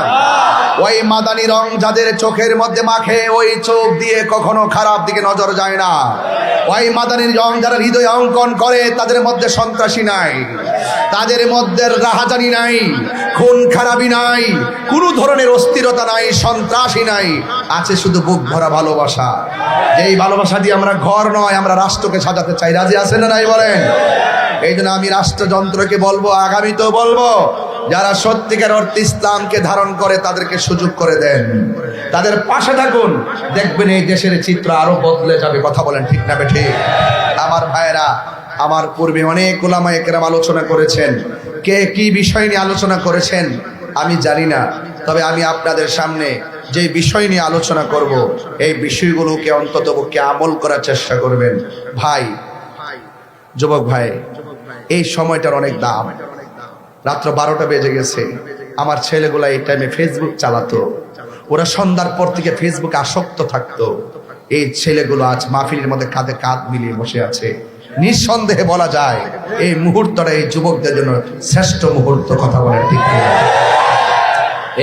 ওই মাদানি রং যাদের চোখের মধ্যে মাখে, ওই চোখ দিয়ে কখনো খারাপ দিকে নজর যায় না। ওই মাদানি রং যারা হৃদয়ে অঙ্কন করে, তাদের মধ্যে সন্ত্রাসী নাই, তাদের মধ্যে রাহাজানি নাই, খুন খারাপি নাই, কোনো ধরনের অস্থিরতা নাই, সন্ত্রাসী নাই, আছে শুধু বুক ভরা ভালোবাসা। যেই ভালোবাসা দিয়ে আমরা ঘর নয়, আমরা রাষ্ট্রকে সাজাতে চাই। রাজি আছেন না নাই বলেন? এই জন্য আমি রাষ্ট্রযন্ত্রকে বলবো, আগামীতেও বলবো, যারা সত্যিকার অর্থে ইসলামকে ধারণ করে তাদেরকে সুযোগ করে দেন, তাদের পাশে থাকুন, দেখবেন এই দেশের চিত্র আরো বদলে যাবে। কথা বলেন ঠিক না বেঠিক? আমার ভাইরা, আমার পূর্বে অনেক উলামায়ে কেরাম আলোচনা করেছেন, কে কি বিষয় নিয়ে আলোচনা করেছেন আমি জানি না, তবে আমি আপনাদের সামনে যে বিষয় নিয়ে আলোচনা করব, এই বিষয়গুলোকে অন্ততপক্ষে আমল করার চেষ্টা করবেন। ভাই, যুবক ভাই, এই সময়টার অনেক দাম। রাত্র 12টা বেজে গেছে, আমার ছেলেগুলা এই টাইমে ফেসবুক চালাতো, ওরা সন্ধ্যার পর থেকে ফেসবুকে আসক্ত থাকতো। এই ছেলেগুলো আজ মাহফিলের মধ্যে কাঁধে কাঁধ মিলিয়ে বসে আছে। নিঃসন্দেহে বলা যায় এই মুহূর্তটা এই যুবকদের জন্য শ্রেষ্ঠ মুহূর্ত। কথা বলেন ঠিক কিনা?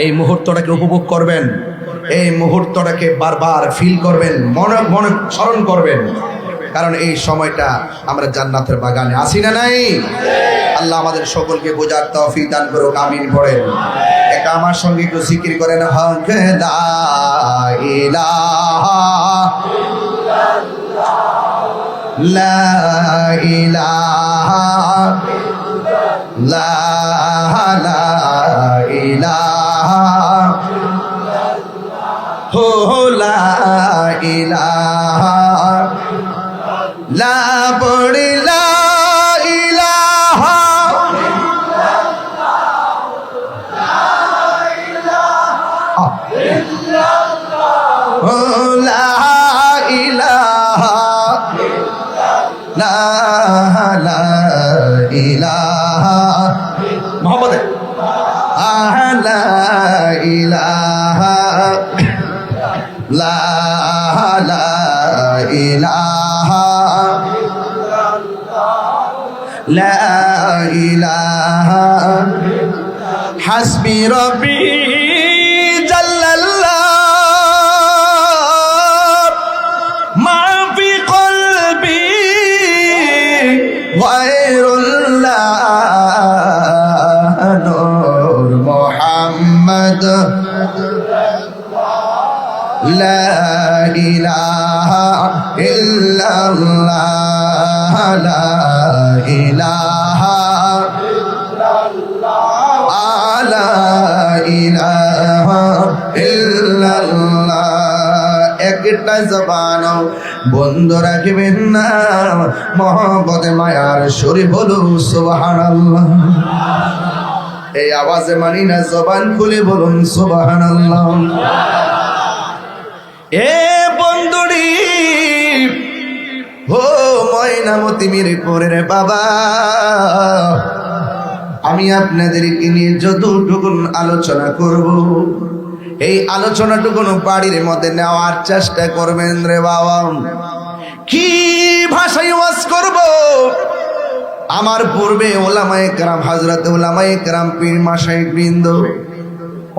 এই মুহূর্তটাকে উপভোগ করবেন, এই মুহূর্তটাকে বারবার ফিল করবেন, মনে মনে স্মরণ করবেন, কারণ এই সময়টা আমরা জান্নাতের বাগানে আছি না নাই? আল্লাহ আমাদের সকলকে বোঝার তৌফিক দান করুক, আমিন পড়েন। এটা আমার সঙ্গে একটু জিকির করেন, হক লা ইলাহা লা ইলাহা লা ইলাহা হো লা ইলাহা লা পড়ি লা ইলাহা হো লা ইলাহা লা ইলাহা মোহাম্মদ লা ইলাহা লা ইলাহা লা ইলাহা হাসবি রব্বি জাল্লাল্লাহ মা ফি কলবি গায়রুল্লাহ নূর মুহাম্মদ লা ইলাহা ইল্লাল্লাহ লা ইলাহা লা ইলাহা ইল্লাল্লাহ। একটা জবান বন্ধ রাখবেন না, মহব্বতে মায়ার সুরে বলুন সুবহানাল্লাহ। এই আওয়াজে মানি না, জবান খুলে বলুন সুবহানাল্লাহ। এ বন্ধুরি হো ময়নামতি মিরপুরের বাবা, আমি আপনাদেরকে নিয়ে যতটুকু আলোচনা করব, এই আলোচনাটুকু বাড়ির মধ্যে নেওয়ার চেষ্টা করবেন রে বাবা। কি ভাষায় ওয়াজ করব? আমার পূর্বে ওলামায়ে কেরাম, হযরত ওলামায়ে কেরাম, পীর মাশায়েখ বৃন্দ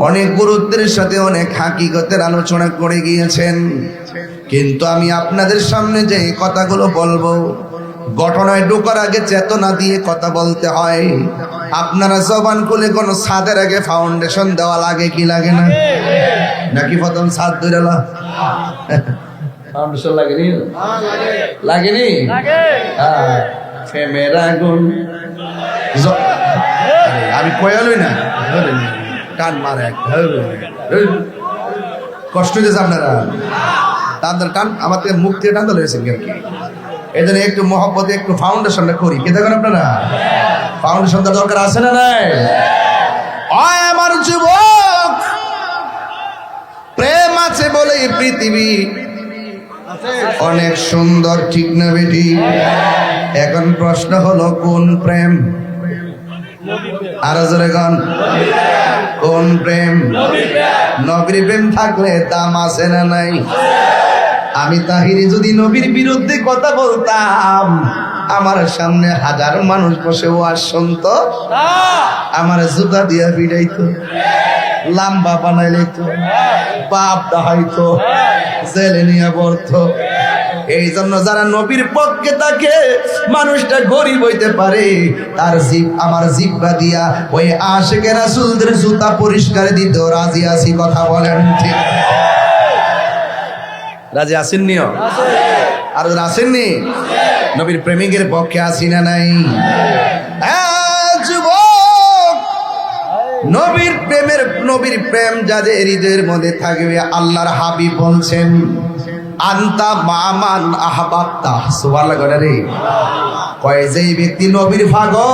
অনেক গুরুত্বের সাথে অনেক হাকিকতের আলোচনা করে গিয়েছেন, কিন্তু আমি আপনাদের সামনে যে কথাগুলো বলবো, ঘটনায় ঢোকার আগে চেতনা দিয়ে কথা বলতে হয়। আপনারা জবান খুলে কোন ছাদের আগে ফাউন্ডেশন দেওয়া লাগে কি লাগে না? নাকি প্রথম ছাদ ধরে ফাউন্ডেশন লাগেনি? লাগেনি? ফেমের আগুন আমি কয়ালই না, টান মারে কষ্ট হয়েছে আপনারা, টান টান আমার থেকে মুখ থেকে টান হয়েছে কি? এই জন্য একটু মহব্বতে একটু ফাউন্ডেশনটা করি। কে দেখেন আপনারা? ফাউন্ডেশনটা দরকার আছে না নাই? আমার যুবক, প্রেম আছে বলে পৃথিবী অনেক সুন্দর, ঠিক না বেটি? এখন প্রশ্ন হলো কোন প্রেম? আরো জোরে গান, কোন প্রেম? নবীর প্রেম থাকলে দাম আছে না নাই? আমি তাহিরি যদি নবীর বিরুদ্ধে কথা বলতাম, আমার সামনে হাজার মানুষ বসে ওয়াজ শুনতো, আমার জুতা দিয়া পিটাইতো, লাম্বা বানাইতো, বাপ দাহাইতো, জেলে নিয়ে পড়তো। এই জন্য যারা নবীর পক্ষে থাকে মানুষটা গরিব হইতে পারে, তার জিভ আমার জিহ্বা দিয়া ওই আশিকে রাসূলদের জুতা পরিষ্কার দিতে রাজি আছি। কথা বলেন ঠিক? রাজি আছেননি? আর আসেননি? নবীর প্রেমিকের পক্ষে আসি না নাই? যুবক, নবীর প্রেম যাদের হৃদয়ের মধ্যে থাকবে, আল্লাহর হাবিব বলছেন আনতা মামান আহবাবতা। সুবহানাল্লাহ করে রে। কয় যেই ব্যক্তি নবীর পাগল,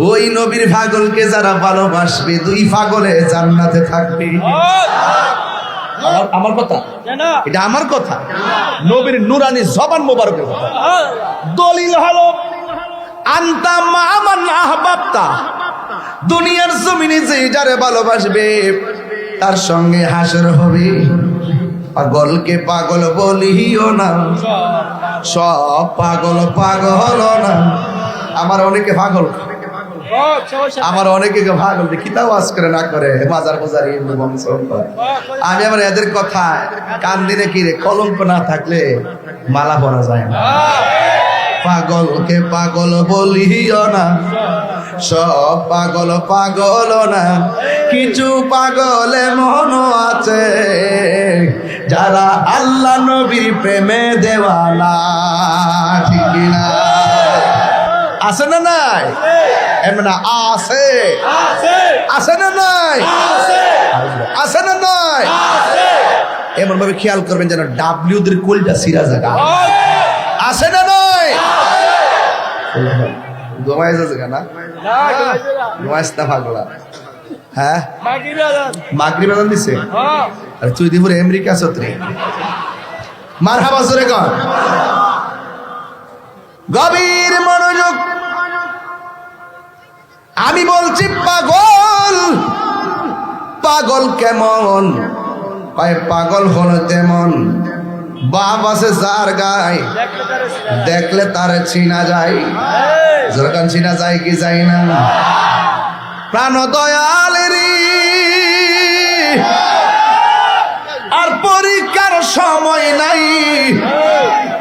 ওই নবীর পাগলকে যারা ভালোবাসবে, দুই পাগলে জান্নাতে থাকবে। আমার কথা এটা, আমার কথা, নবীর নুরানি জবান মোবারকের কথা। দলিল হলো আনতা মামান আহবাবতা, দুনিয়ার জমিনে যে যারে ভালোবাসবে তার সঙ্গে হাসর হবে। পাগলকে পাগল বলিও না, সব পাগল পাগল না। আমার অনেকে পাগল, আমার অনেকে পাগল কিতাব ওয়াজ করে না করে মাজার বাজারে বংশ। আমি আবার এদের কথা কান দিলে কি রে, কলঙ্ক না থাকলে মালা পরা যায় না। পাগলকে পাগল বলিও না, সব পাগল পাগল না। কিছু পাগল মন আছে যারা আল্লাহ নবীর প্রেমে দেওয়ানা। ঠিক না? আছে না নাই? এমনা আছে, আছে না নাই? আছে না নাই? এমন ভাবে খেয়াল করবেন যেন ডাব্লিউদের কোলটা সিরা জায়গা। আছে না নাই? ঘুমাই যাচ্ছে না? ঘুমাইস না পাগলা? হ্যাঁ, মাগরিব আযান দিছে। আরে তুই দিপুরে আমেরিকা সত্রে মারহাবা জোরে কর। গভীর মনোযোগ। আমি বলছি পাগল, পাগল কেমন? কয় পাগল হলো তেমন বাপ আছে যার গায়, দেখলে তার চিনা যায়। যখন চিনা যায় কি যায় না? প্রাণ দয়াল রে, আর পরীক্ষার সময় নাই,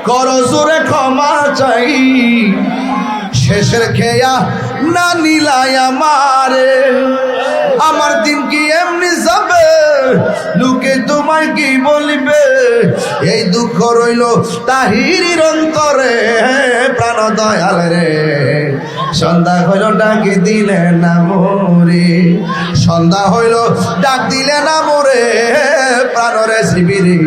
করো জোরে ক্ষমা চাই। শেষের খেয়া না নিলাই আমারে, আমার দিন কি এমনি যাবে? লোকে তোমায় কি বলিবে? এই দুঃখ রইল তাহিরির অন্তরে। প্রাণ দয়াল রে, সন্ধ্যা হইল ডাকি দিলে না মোরে, সন্ধ্যা হইল ডাক দিলে না মোরে। প্রাণরে শিবিরে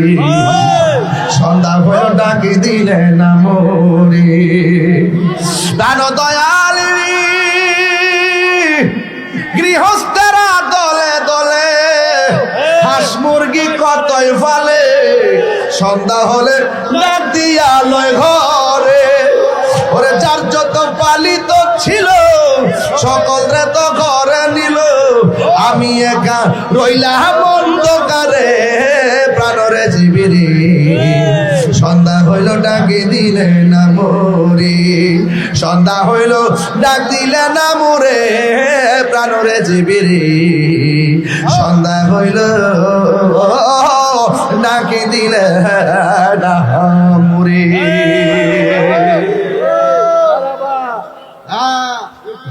সন্ধ্যা হইল ডাকি দিলে না মোরে। প্রাণ দয়াল রে, গৃহস্থেরা দলে দলে হাঁস মুরগি কতই ফালে, সন্ধ্যা হলে ডাক দিয়া লয় ঘরে। ওরে যার যত পালিত ছিল সকলরে তো ঘরে নিল, আমি একা রইলাম অন্ধকারে। প্রাণরে জীবিরে সন্ধ্যা হইল ডাকি দিলে না মোরে, সন্ধ্যা হইল ডাক দিলে না মোরে। প্রাণরে জীবিরে সন্ধ্যা হইল ডাকি দিলে না মোরে।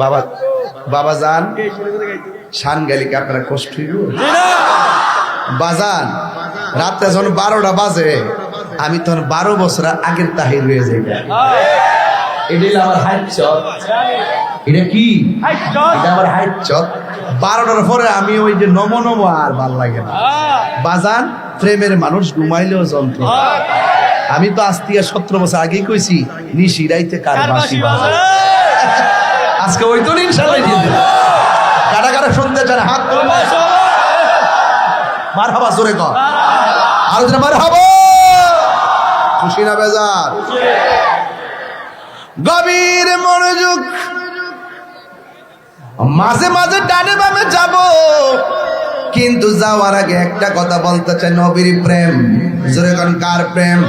বাবা বাবা যান শান গেলিকে আপনারা কষ্ট হইব বাজান। রাত্রে যখন 12টা বাজে, আমি তখন 12 বছর আগের তাহির হয়ে যাই। এটা আমার হাইট চক, এটা কি? এটা আমার হাইট চক। 12টার পরে আমি ওই যে নম নম আর ভাল লাগে না বাজান। প্রেমের মানুষ ঘুমাইলেও যন্ত্র। আমি তো আজ থেকে 17 বছর আগেই কইছি নিশি রাইতে কার বাঁশি বাজায়। আজকে ওই তো ইনশাআল্লাহ কারা কারা শুনতে চান হাত তুলুন। মারহাবা জোরে কর, আর জোরে মারহাবা। খুশি না বেজার? গভীর মনোযোগ। মাঝে মাঝে ডানে বামে যাব, কিন্তু যাওয়ার আগে একটা কথা বলতে চাই। নবীর প্রেম জোরে কোন? কার প্রেম?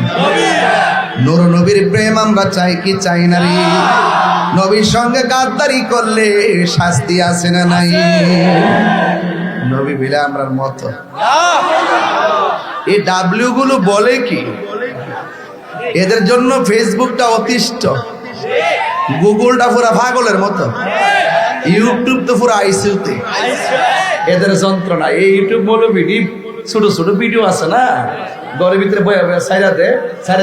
নূর নবীর প্রেম আমরা চাই কি চাই না রে? নবীর সঙ্গে গাদ্দারি করলে শাস্তি আছে না নাই? নবী বিলে আমরার মতো এই ডাব্লিউ গুলো বলে কি? এদের জন্য ফেসবুকটা অতিষ্ঠ, গুগলটা পুরো পাগলের মতো, ইউটিউব তো পুরো আইসিইউতে। এদের যন্ত্রণা এই ইউটিউব বলে ভিডিও, ছোট ছোট ভিডিও আছে না, ঘরের ভিতরে বয়া বয়া সাইরা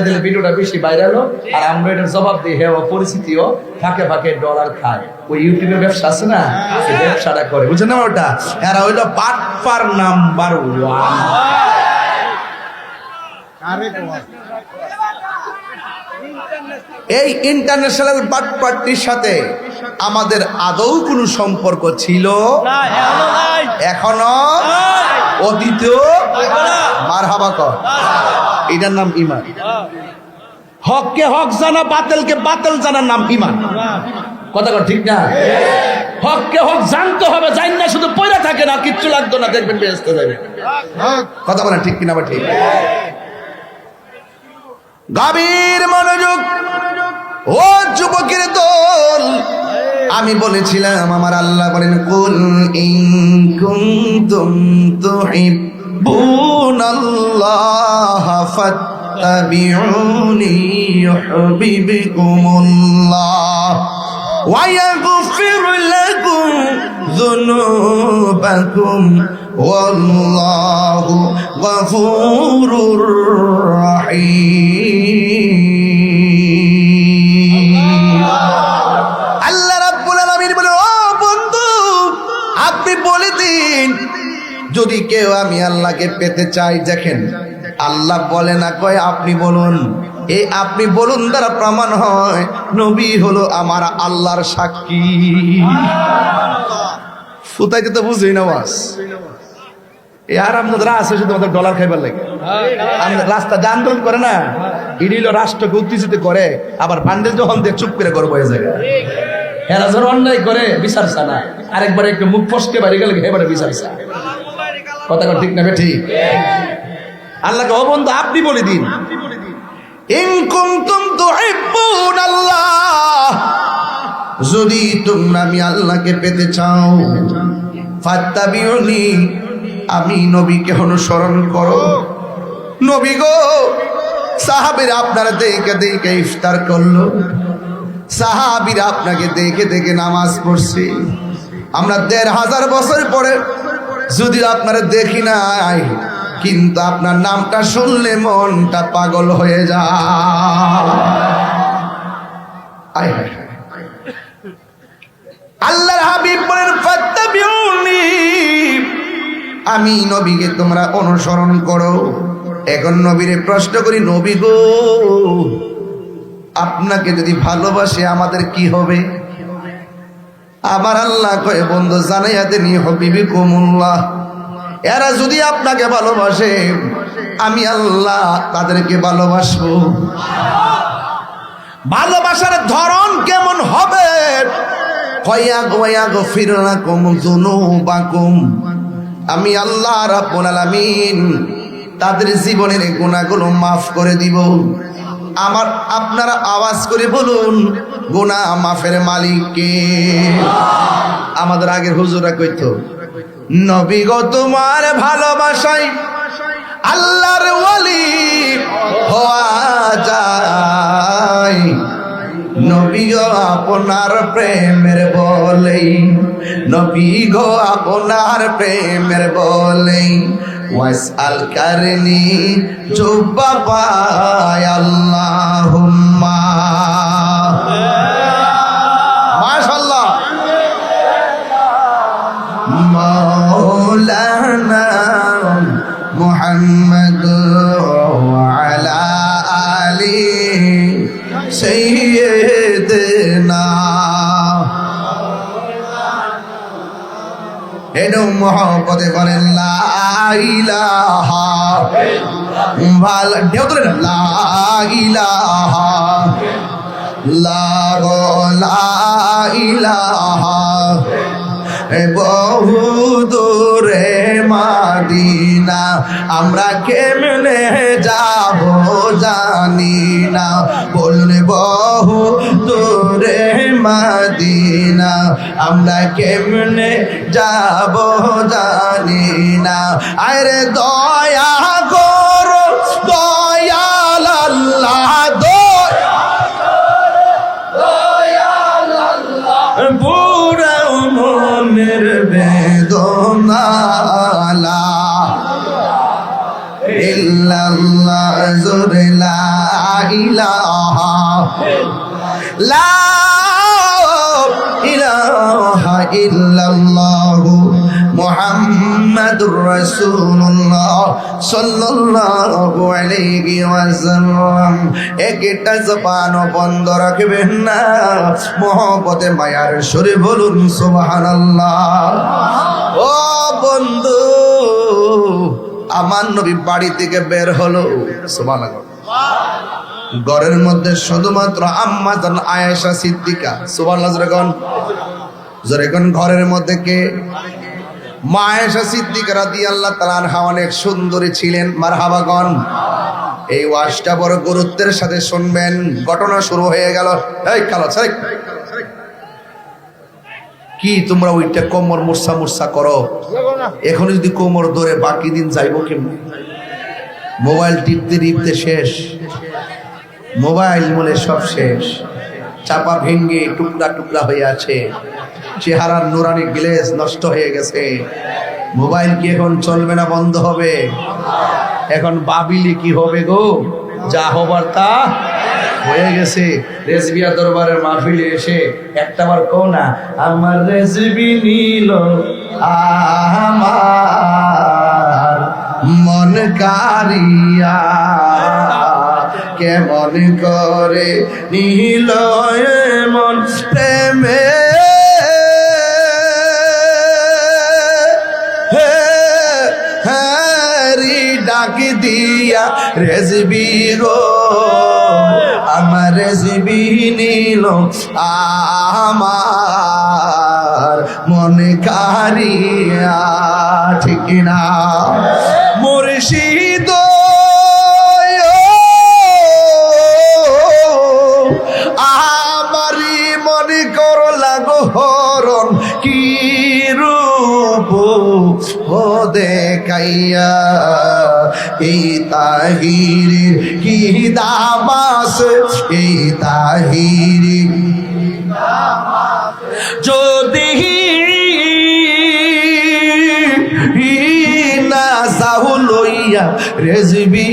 দিলে ভিডিওটা বেশি ভাইরাল, আর আমরা এটার জবাব দিই হেওয়া পরিস্থিতিও ফাঁকে ফাঁকে ডলার খায়। ওই ইউটিউবের ব্যবসা আছে না, সেই ব্যবসাটা করে, বুঝছেন না? ওটা এরা হইলো বাটপার নাম্বার 1। এই ইন্টারন্যাশনাল বাটপার্টির সাথে আমাদের আদৌ কোনো সম্পর্ক ছিল না, এখনো অতীতেও মারহাবা কর। এটার নাম ঈমান। হককে হক জানা, বাতিলকে বাতিল জানার নাম ঈমান। কথা কর ঠিক না? হককে হক জানতে হবে, জান না শুধু পয়রা থাকে না, কিচ্ছু লাগতো না, দেখবেন বেহেশতে যাবে। কথা বলেন ঠিক কিনা? বা ঠিক। গভীর মনোযোগ ও যুবকের দল, আমি বলেছিলাম আমার আল্লাহ বলেন কুল ইন কুনতুম তুহিব্বুনাল্লাহ ফাত্তাবিউনি ইউহিব্বুকুমুল্লাহ ওয়া ইয়াগফির লাকুম যুনুবাকুম ওয়াল্লাহু গফুরুর রহিম। আল্লাহ রাব্বুল আলামিন বলেন, ও বন্ধু আপনি বলে দিন, যদি কেউ আমি আল্লাহকে পেতে চাই, দেখেন আল্লাহ বলে না, কয় আপনি বলুন। এই আপনি বলুন দ্বারা প্রমাণ হয় নবী হলো আমার আল্লাহর সাক্ষী। ফুতাইতে তো বুঝি না বাস, আর আপনারা আছে শুধু আমাদের ডলার খাইবার লাগে। রাস্তা আন্দোলন করে না, ইডিল রাষ্ট্রকে উত্তেজিত করে, আবার বান্ডেল যখন দিয়ে চুপ করে গর্ব হয়ে যায়। এরা যখন অন্যায় করে বিচার চা না, আরেকবার একটু মুখ ফসকে বাড়ি গেলে এবারে বিচার চা। কথা ঠিক না? ঠিক। আল্লাহকে ও বন্ধু আপনি বলে দিন, ইন কুনতুম তুহিব্বুনাল্লাহ, যদি তোমরা আমি আল্লাহকে পেতে চাও, ফাত্তাবিউনি, আমি নবীকে অনুসরণ করো। নবী গো, সাহাবীরা আপনারা দেখে দেখে ইফতার করলো, সাহাবীরা আপনাকে দেখে দেখে নামাজ পড়ছে। আমরা ১৫০০ বছর পরে যদি আপনারা দেখি নাই, কিন্তু আপনার নামটা শুনলে মনটা পাগল হয়ে যায়। আল্লাহর হাবিব বলেন ফাত্তাবিউনি, আমি নবীকে তোমরা অনুসরণ করো। এখন নবীরে প্রশ্ন করি, নবী গো আপনাকে যদি ভালোবাসে আমাদের কি হবে? আবার আল্লাহ কয় বন্ধু জানাইয়া দেনি হবিবিকুমুল্লাহ, এরা যদি আপনাকে ভালোবাসে আমি আল্লাহ তাদেরকে ভালোবাসবো। ভালোবাসার ধরন কেমন হবে? আমি আল্লাহ রাব্বুল আলামিন তাদের জীবনের গুনাহগুলো মাফ করে দিব। আমার আপনারা আওয়াজ করে বলুন, গুনাহ মাফের মালিক কে? আমাদের আগের হুজুরা কইতো, নবী গো তোমার ভালোবাসায় আল্লাহর ওয়ালি হওয়া যায়। নবী গো আপনার প্রেমের বলেই, নবী গো আপনার প্রেমের বলেই ওয়াসআল কারনি জুব্বা পায় আল্লাহুম্মা। মাশাআল্লাহ। মাওলানা মুহাম্মদ ওয়া আলা আলি সাইয়্যিদিনা। এনো মোহাম্মদে বলেন লা ইলাহা ভাল ঢেউ ধরে না, লা ইলাহা লা ইলাহা বহু দূরে মাদিনা আমরা কেমনে যাব জানি না বলুন বহু দূরে মাদিনা আমরা কেমনে যাব জানি না আরে দয়া করো দয়াল আল্লাহ দয়াল আল্লাহ পুরা মনের বেদনা লা ইল্লাল্লাহ জোরে লা ইলাহা লা ইলাহা ইল্লাল্লাহ মুহাম্মাদুর রাসূলুল্লাহ সাল্লাল্লাহু আলাইহি ওয়াসাল্লাম একটা জবান বন্ধ রাখবেন না মহব্বতে মায়ার সুরে বলুন সুবহানাল্লাহ ও বন্ধু আমার নবী বাড়ি থেকে বের হলো সুবহানাল্লাহ ঘরের মধ্যে শুধুমাত্র আম্মা জান আয়েশা সিদ্দিকা সুবহানাল্লাহ জোরেগণ ঘরের মধ্যে কে মা আয়েশা সিদ্দিকা রাদিয়াল্লাহু তাআলা আনহা অনেক সুন্দরী ছিলেন মারহাবাগণ এই ওয়াজটা বড় গুরুত্বের সাথে শুনবেন ঘটনা শুরু হয়ে গেল এই কালো ছেলে কি তোমরা ওইটা কোমর মুরসা মুরসা করো এখন যদি কোমর ধরে বাকি দিন যাইবো কেমনে মোবাইল টিপতে টিপতে শেষ মোবাইল মনে সব শেষ চাপা ভেঙ্গে টুকরা টুকরা হয়ে আছে চেহারার নুরানি গ্লেজ নষ্ট হয়ে গেছে মোবাইল কি এখন চলবে না বন্ধ হবে এখন বাবিলি কি হবে গো যা হবার তা হয়ে গেছে রেজবিয়া দরবারের মাহফিলে এসে একটাবার কও না আমার রেজবি নীল আমার মন কারিয়া কেমন করে নীল মন প্রেমে ডাক দিয়া রেজবি গো আমার রেজবি নীল আমার মনে কারিয়া ঠিক না মুর্শিদ আমারি মনে কর লাগো হরণ কি রূপ ও দেখাইয়া এই তাহির কি দামাস এই তাহির যদি না যাও লইয়া রেজবি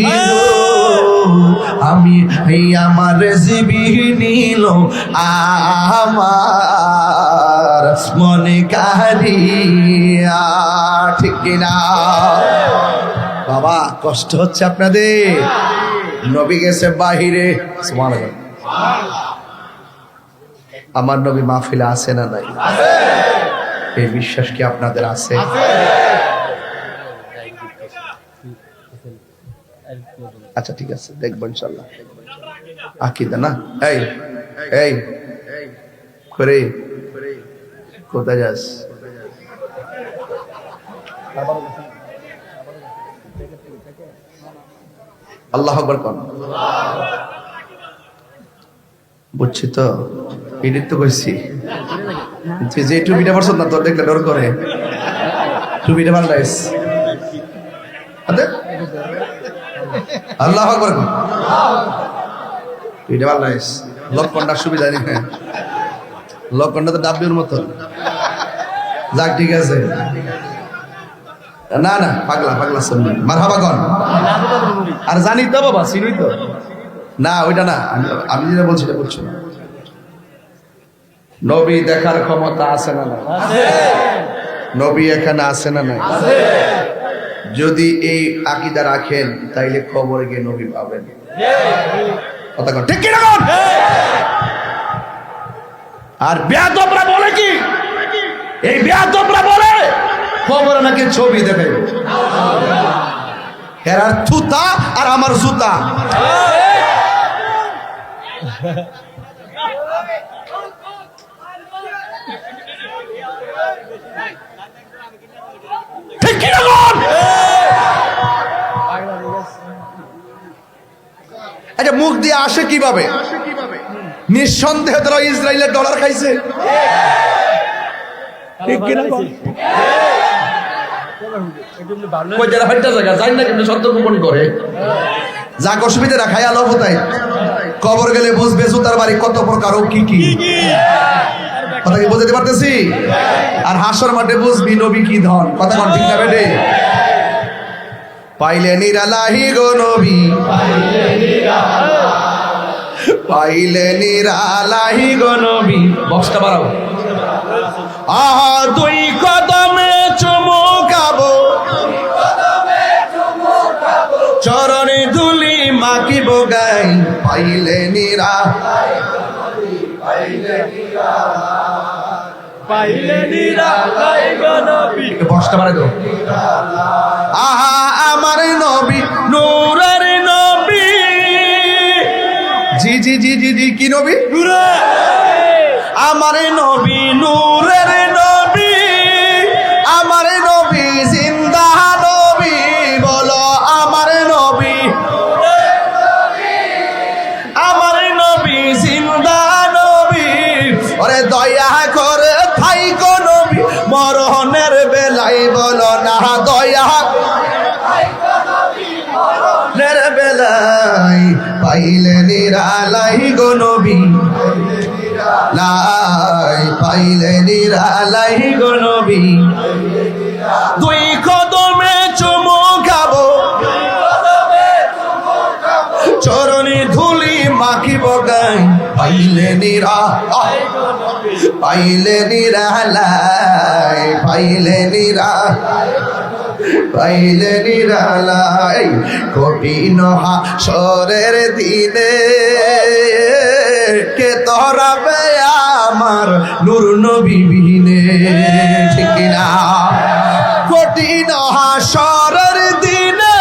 আমি এই আমার রেজবি নীল আমার মনে কারিয়া ঠিক না বাবা কষ্ট হচ্ছে আপনাদের নবী গেছে বাহিরে সুবহানাল্লাহ আমার নবী মাহফিলে আছে না নাই এই বিশ্বাস কি আপনাদের আছে আচ্ছা ঠিক আছে দেখবো ইনশাআল্লাহ আকীদা না এই এই করে কোথায় যাস আল্লাহু আকবার কোন বুঝছি তো এটাই তো কইছি যে টুপিটা পরছ না তোর দেখলে ডর করে টুপিটা পাল্টাইস আল্লাহু আকবার টুপিটা পাল্টাইস লক্ষণটার সুবিধা নেই লক্ষণটা তো ডাব্বির মতো যাক ঠিক আছে না না পাগলা পাগলা শুনবি মারহাবা কোন আর জানি তো বাবা চিনি তো না ওইটা না আমি যেটা বলছি এটা বুঝছো না নবী দেখার ক্ষমতা আছে না না নবী এখানে আছে না নাই যদি এই আকীদা রাখেন তাইলে খবরে গিয়ে নবী পাবেন কথা কোন ঠিক কি না কোন আর বেয়াদবরা বলে কি এই বেয়াদবরা বলে খবরে নাকি ছবি দেবে এরা থুতা আর আমার জুতা ঠিক কি না আচ্ছা মুখ দিয়ে আসে কিভাবে? নিঃসন্দেহে তারা ইসরায়েলের ডলার খাইছে। ঠিক কিনা কই যারা হাইটা জায়গা জানি না কিন্তু সত্য গোপন করে যাক অসুবিধা না খায় আলো কোথায় কবর গেলে বুঝবে জুতার বাড়ি কত প্রকার ও কি কি কথা কি বুঝতে পারতেছি। আর হাসর মাঠে বুঝবি নবী কি ধন কথা কোন ঠিক না বেটে পাইলে নিরালাহি গো নবী পাইলে নিরালাহি গো নবী বক্সটা বাড়াও আহা দুই কদমে চুমুকাবো চরণে ধুলি মাখিব গাই পাইলে নিরা পাইলে নিরালাই গো নবী বক্সটা বাড়াই দাও আহা আমার নবী নূরের নবী জি জি জি জি জি কি নবী আমার নবী নূরের নবী আমার নবী জিন্দা নবী বলো আমার নবী আমার নবী জিন্দা নবী ওরে দয়া করে থাইকো নবী মরণের বেলায় বলো না দয়া নের বেলায় পাইলে নিরালাই গো নবী লাই পাইলে নিরালাই গো নবী দুই কদমে চুমুকাবো চরণে ধুলি মাখিব গাই পাইলে নিরা পাইলে নিরালাই পাইলে নিরা পাইলে নিরালাই কঠিন হাসরের দিনে কে তোরাবে আমার নূর নবী বিনে ঠিক না কঠিন হাসরের দিনে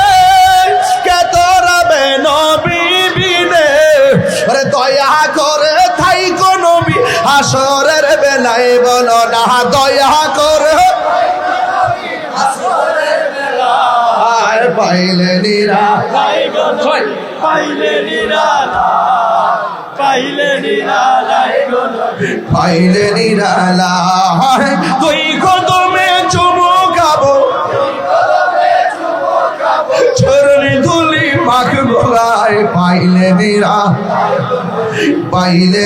কে তোরাবে নবী বিনে আরে দয়া করে থাইকো নবী হাসরের বেলায় বলো না দয়া করে পাইলে নিরালাই গো নবী পাইলে নিরালাই পাইলে নিরালাই গো নবী পাইলে নিরালাই দুই কদমে চুমুকাবো চরণে ধুলি মাখবো গায়ে পাইলে নিরালাই পাইলে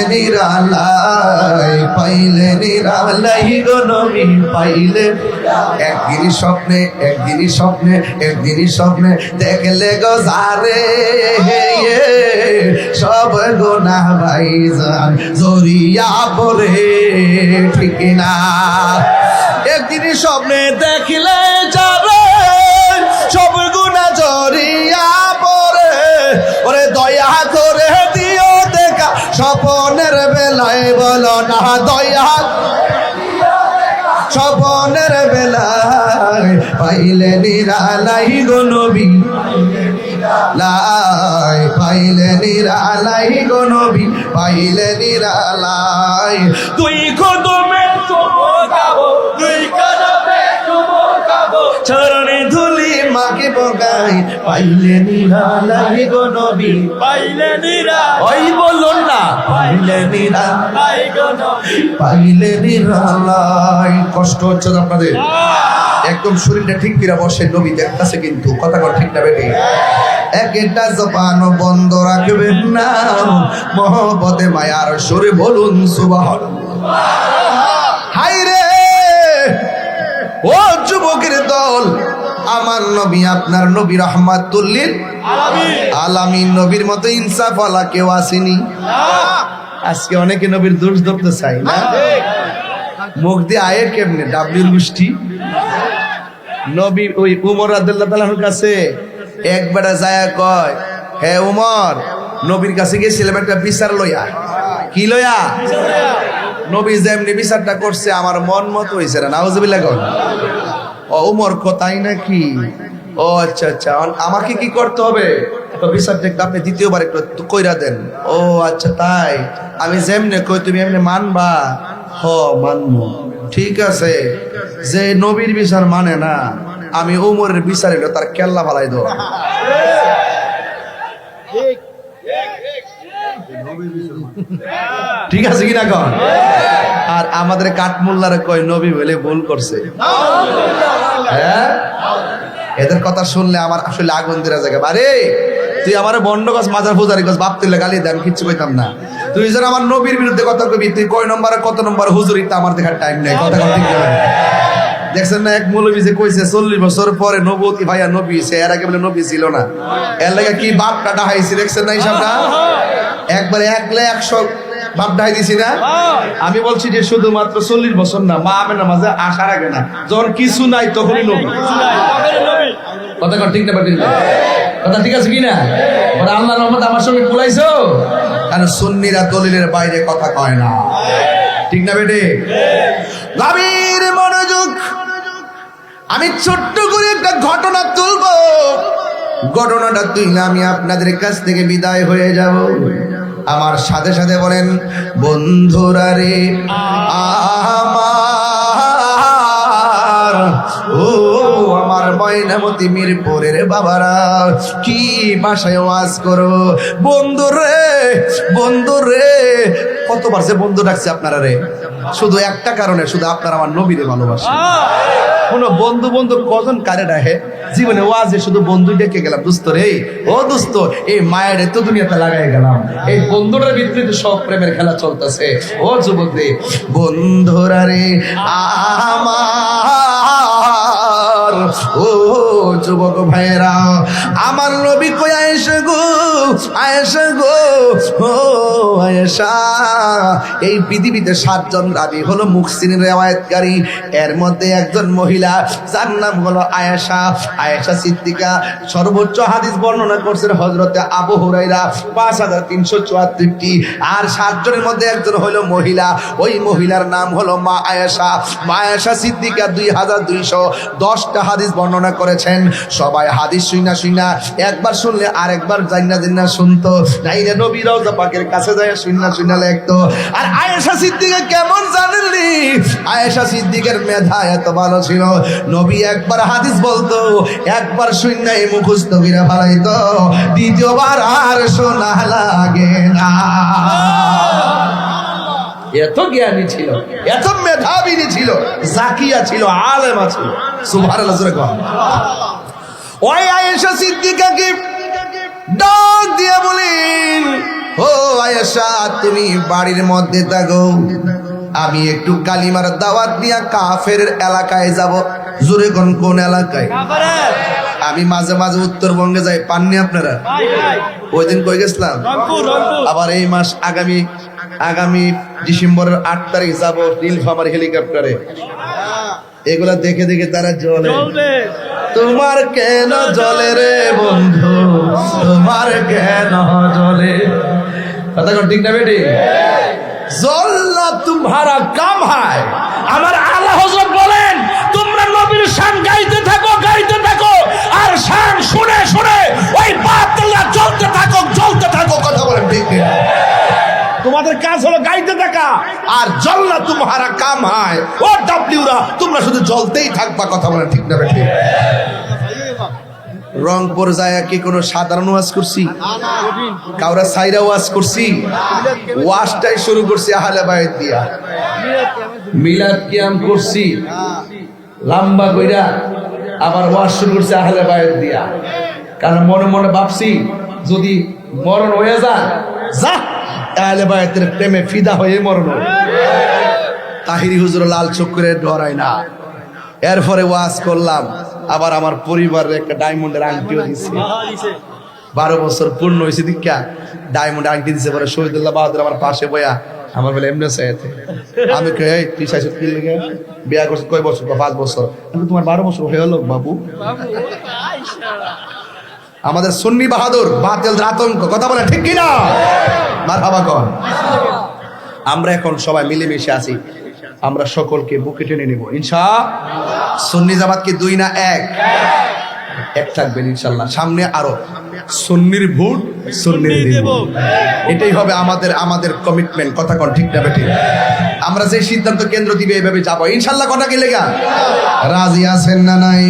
নিরালাই গো নবী পাইলে একদিনই স্বপ্নে দেখলে গো যারে সব গুনাহ ভাইজান জড়িয়া পড়ে ঠিক না একদিনই স্বপ্নে দেখলে যারে সব গুনাহ জড়িয়া পড়ে ওরে দয়া করে দিও দেখা স্বপ্নের বেলায় বলো না দয়া স্বপ্নের বেলায় পাইলে নিরালাই গো নবী লাই পাইলে নিরালাই গো নবী পাইলে নিরালাই তুই কদমে চুমুকাবো দুই কদমে চুমুকাবো চরণে ধুলি মাকে বগাই পাইলে নিরালাই গো নবী পাইলে নিরালাই ওই বলুন না পাইলে নিরালাই গো নবী পাইলে নিরালাই কষ্ট হচ্ছে না আপনাদের একদম শরীরটা ঠিক কিরা বসে নবী দেখতেছে কিন্তু কথা কথা ঠিক না বেটে একটা জবান বন্ধ রাখবেন না মহব্বতে মায়ার সুরে বলুন সুবহানাল্লাহ হাই রে ও যুবকের দল আমার নবী আপনার নবী রাহমাতুল লিল আলামিন নবীর মতো ইনসাফ ওয়ালা কেউ আসেনি আজকে অনেকে নবীর দোষ ধরতে চাই না মুখ দিয়ে আয়ে কেমনে ডাব্লিউর গোষ্ঠী নবী ওই উমর রাদিয়াল্লাহু তাআলার কাছে একবারে যায় কয় হে উমর নবীর কাছে গেছিলাম একটা বিচার লইয়া কি লইয়া নবী যেমনি বিচারটা করছে আমার মন মতো হয়েছে না নাউজুবিল্লাহ কন ও উমর কোথায় নাকি ও আচ্ছা আচ্ছা আমাকে কি করতে হবে তো বিচারটা একটু আপনি দ্বিতীয়বার একটু কইরা দেন ও আচ্ছা তাই আমি যেমনে কই তুমি এমনি মানবা হ মানবো ঠিক আছে যে নবীর বিচার মানে না আমি উমরের বিচার এলো তার কেল্লা ফালাই দেবো ঠিক আছে কিনা কন? আর আমাদের কাঠমোল্লারা কয় নবী বলে ভুল করছে। হ্যাঁ, এদের কথা শুনলে আমার আসলে আগুন দেওয়া জায়গা। আরে তুই আমার বন্ড গাছ মাজার পূজারি গাছ বাপ তুললে গালি দেন, কিচ্ছু কইতাম না। তুই যেন আমার নবীর বিরুদ্ধে কথা কবি, তুই কয় নম্বরে কত নম্বর হুজুরি তা আমার দেখার টাইম নেই। কথা ঠিক না? দেখছেন না এক মৌলবী যে কইছে 40 বছর পরে নবতী ভাইয়া নবী, সে এর আগে বলে নবী ছিল না। এর লাগে কি বাপ কাটা হাইছি, দেখছেন না হিসাবটা? একবারে 100 বাপ ডাই দিছি না। আমি বলছি যে শুধুমাত্র 40 বছর না, মা আমের নামাজে আসার আগে না, যখন কিছু নাই তখনই নবী। কথা ঠিক না? কথা ঠিক আছে কিনা? আল্লাহর রহমত আমার সঙ্গে কুলাইছো, কারণ সুন্নিরা দলিলের বাইরে কথা কয় না। ঠিক না বেটে? গভীর মনোযোগ। আমি ছোট্ট করে একটা ঘটনা তুলবো, ঘটনাটা তুইলে আমি আপনাদের কাছ থেকে বিদায় হয়ে যাব। আমার সাথে সাথে বলেন, বন্ধুরা রে আমার, ও আমার ময়নামতি মিরপুরের বাবারা, কি ভাষায় ওয়াজ করো। বন্ধুরে বন্ধুরে, কতবার যে বন্ধু ডাকছে আপনারা রে, শুধু একটা কারণে, শুধু আপনারা আমার নবীরে ভালোবাসেন। কোন বন্ধু বন্ধু কজন কারে ডাহে, জীবনে ওয়াজে শুধু বন্ধু ডেকে গেলাম। দোস্ত রে, ও দোস্ত, এই মায়ের তো দুনিয়াতে লাগাই গেলাম। এই বন্ধুটার ভিতরে সব প্রেমের খেলা চলতেছে। ও যুবক রে, বন্ধুরা রে আমার, ও যুবক ভাইরা, আমার নবী কই আয়েশা গো, আয়েশা গো, ও আয়েশা। এই পৃথিবীতে 7 জন রাবী হলো মুহসিনের রিওয়ায়াতকারী, এর মধ্যে একজন মহিলা, যার নাম হলো আয়েশা। আয়েশা সিদ্দিকা সর্বোচ্চ হাদিস বর্ণনা করছেন হযরতে আবু হুরায়রা 5374টি। আর 7 জনের মধ্যে একজন হলো মহিলা, ওই মহিলার নাম হলো মা আয়েশা। মা আয়েশা সিদ্দিকা 2210টা হাদিস বর্ণনা করেছেন। সবাই হাদিস শুইনা শুইনা একবার শুনলে আরেকবার জান্না জান্না শুনতো, নাইলে নবী রওজা পাকের কাছে যায় শুইনা শুইনা লিখতো। আর আয়েশা সিদ্দিকা কেমন জানেননি? আয়েশা সিদ্দিকের মেধা এত ভালো ছিল, নবী একবার হাদিস বলতো, একবার শুইনাই মুখস্থ করে ফেলাইতো, দ্বিতীয়বার আর শোনা লাগে না। এত জ্ঞানী ছিল, এত মেধাবী ছিল, জাকিয়া ছিল, আলেমা ছিল। সুবহানাল্লাহ জোরে কর। ওই আয়েশা সিদ্দিকাকে ডাক দিয়ে বলেন, ও আয়েশা, তুমি বাড়ির মধ্যে থাকো, আমি একটু কালিমার দাওয়াত দিয়া কাফের এলাকায় যাব। জোরে কোন কোন এলাকায়? আমি মাঝে মাঝে উত্তরবঙ্গে যাই, পাননি আপনারা? ওই দিন কই গেছিলাম। আবার এই মাস আগামী ডিসেম্বরের 8 তারিখ যাব নীলফামারী হেলিকপ্টারে। এগুলা দেখে দেখে তারা জ্বলে। তোমার কেন জ্বলে রে বন্ধু, তোমার কেন জ্বলে? কথা কোন ঠিক না বেটি? জ্বলনা তোমারা কাম হয়। আমার আলা হযরত বলেন, তোমরা নবীর শান গাইতে থাকো, গাইতে থাকো, আর শান শুনে শুনে ওই বাতিলরা জ্বলতে থাকো, জ্বলতে থাকো। কথা বলেন ঠিক না? তোমাদের কাজ হলো গাইতে থাকা, আর জ্বলনা তোমারা কাম হয়। ও ডাব্লিউরা, তোমরা শুধু জ্বলতেই থাকবা। কথা বলেন ঠিক না বেটি? রংপুর যায় কি কোনো সাধারণ ওয়াজ করছি? কাউরা সাইরা ওয়াজ করছি? ওয়াজটাই শুরু করছি আহলে বাইত দিয়া, মিলাদ কিয়াম করছি লম্বা কইরা, আবার ওয়াজ শুরু করছি আহলে বাইত দিয়া। কারণ মনে মনে ভাবছি যদি মরণ হয়ে যায়, যা আহলে বাইতের প্রেমে ফিদা হয়ে মরণ। তাহিরি হুজুর লাল চোখ করে ডরায় না। এরপরে ওয়াজ করলাম, আবার আমার পরিবারের একটা ডায়মন্ডের আংটিও দিচ্ছে। 12 বছর পূর্ণ হয়েছে দীক্ষা, ডায়মন্ডের আংটি দিচ্ছে। পরে শহীদুল্লাহ বাহাদুর আমার পাশে বয়া আমার বলে এমনি চাইতে, আমি কই তুই চাইছো কি লেগে বিয়া করছিস কয় বছর? 5 বছর। তোমার 12 বছর হয়ে গেল বাবু। আমাদের সুন্নি বাহাদুর, বাতিল আতঙ্ক। কথা বলে ঠিক কিনা? মারহাবা কর। আমরা এখন সবাই মিলেমিশে আছি, আমরা সকলকে বুকে টেনে নেব ইনশাআল্লাহ। সুন্নি জামাত কি 2 না 1? 1 থাকবেন ইনশাআল্লাহ। সামনে আরো সুন্নির ভোট, সুন্নির দিব, এটাই হবে আমাদের কমিটমেন্ট। কথা কোন ঠিক না বেঠিক? আমরা যে সিদ্ধান্ত কেন্দ্র দিবে এইভাবে যাবো ইনশাআল্লাহ। কথা কি লেগা রাজি আছেন না নাই?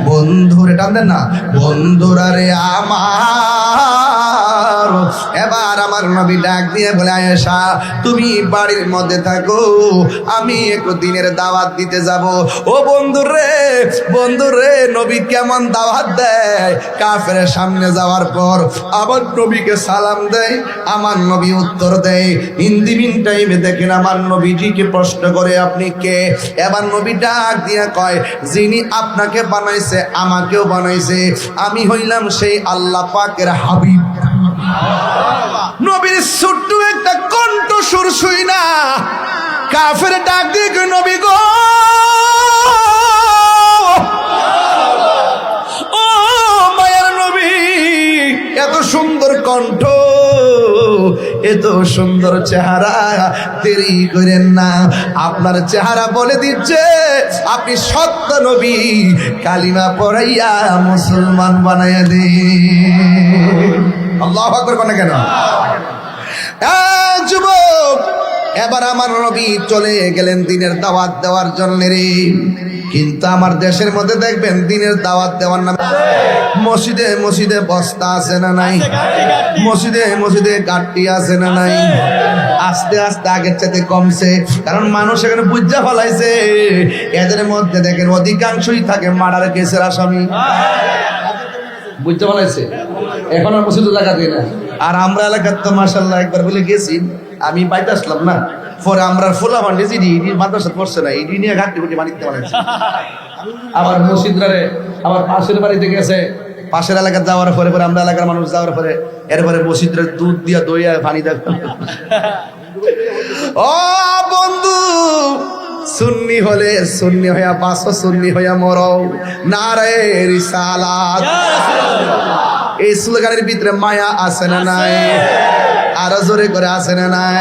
বন্ধুরে টান দেন না, বন্ধুরা রে আমার, এবার আমার নবী ডাক দিয়ে বলে, আয়েশা তুমি বাড়ির মধ্যে থাকো, আমি একটু দিনের দাওয়াত দিতে যাব। ও বন্ধুরে নবী কেমন দাওয়াত দেয়, কাফেরের সামনে যাওয়ার পর আবার নবীকে সালাম দেয়, আমার নবী উত্তর দেয়। ইন দি মিন টাইমে দেখেন আমার নবীজিকে প্রশ্ন করে, আপনি কে? এবার নবী ডাক দিয়া কয়, যিনি আপনাকে বানাইছে আমাকেও বানাইছে, আমি হইলাম সেই আল্লাহ পাকের হাবিব। নবীর ছোট্ট একটা কণ্ঠ সুর শুই না কাফের ডাক দিয়ে কয়, নবী গো, ও মায়ার নবী, এত সুন্দর কণ্ঠ, এত সুন্দর চেহারা, দেরি করেন না, আপনার চেহারা বলে দিচ্ছে আপনি সত্য নবী, কালিমা পড়াইয়া মুসলমান বানাইয়া দে। আল্লাহু আকবার কোন কেন? যুবক, এবার আমার নবী চলে গেলেন দিনের দাওয়াত দেওয়ার জন্য রে। কিন্তু আমার দেশের মধ্যে দেখবেন দিনের দাওয়াত দেওয়ার নামে মসজিদে মসজিদে বস্তা আছে না নাই, মসজিদে মসজিদে গাঁটটি আছে না নাই, আস্তে আস্তে আগের চাইতে কমছে, কারণ মানুষ এখানে বুঝা ফলাইছে এদের মধ্যে দেখেন অধিকাংশই থাকে মার্ডার কেসের আসামি, বুঝতে ফলাইছে, এখন আর মসজিদে জায়গা দেয় না। আর আমরা এলাকার তো মাশাআল্লাহ একবার বলে গেছি, আমি বাইতে আসলাম না, পরে আমরা ফোলা ভান্ডে ইডি মাদ্রাসা পড়ছে না, ইডি নিয়ে ঘাটটি গুটি বানিতে বানাইছে। আবার মসজিদরে আবার পাশের বাড়িতে গেছে, পাশের এলাকা যাওয়ার পরে পরে আমরা এলাকার মানুষ যাওয়ার পরে এরপরে মসজিদের দুধ দিয়া দইয়া পানি দেয়। ও বন্ধু, সুন্নি হলে সুন্নি হইয়া বাঁচো, সুন্নি হইয়া মরো, নারে রিসালাত। এই স্লোগানের ভিতরে মায়া আছে না নাই? আরো জোরে করে আছে না নাই?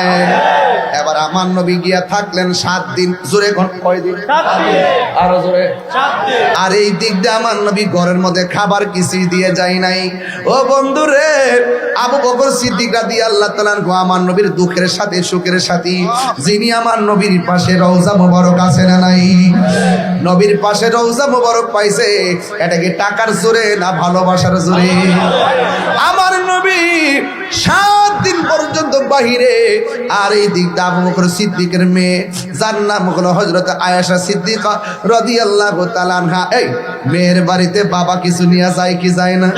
এবার আমার নবী গিয়া থাকলেন 7 দিন। জোরে কয় দিন? আরো জোরে। আর এই দিক দিয়ে আমার নবী ঘরের মধ্যে খাবার কিছুই দিয়ে যায় নাই। ও বন্ধু রে, আবু বকর সিদ্দিক রাদিয়াল্লাহু তাআলা আমার নবীর দুঃখের সাথে সুখের সাথী, যিনি আমার নবীর পাশে রওজা মোবারক আছে না নাই? নবীর পাশে রওজা মোবারক পাইছে, এটা কি টাকার জোরে না ভালোবাসার জোরে? আমার নবী 7 দিন পর্যন্ত বাহিরে। আর এই দিক দিয়ে আবু বকর সিদ্দিকের মেয়ে, যার নাম হলো হযরত আয়েশা সিদ্দিকা রাদিয়াল্লাহু তাআলা আনহা, এই মেয়ের বাড়িতে বাবা কিছু নিয়ে যায় কি যায় না?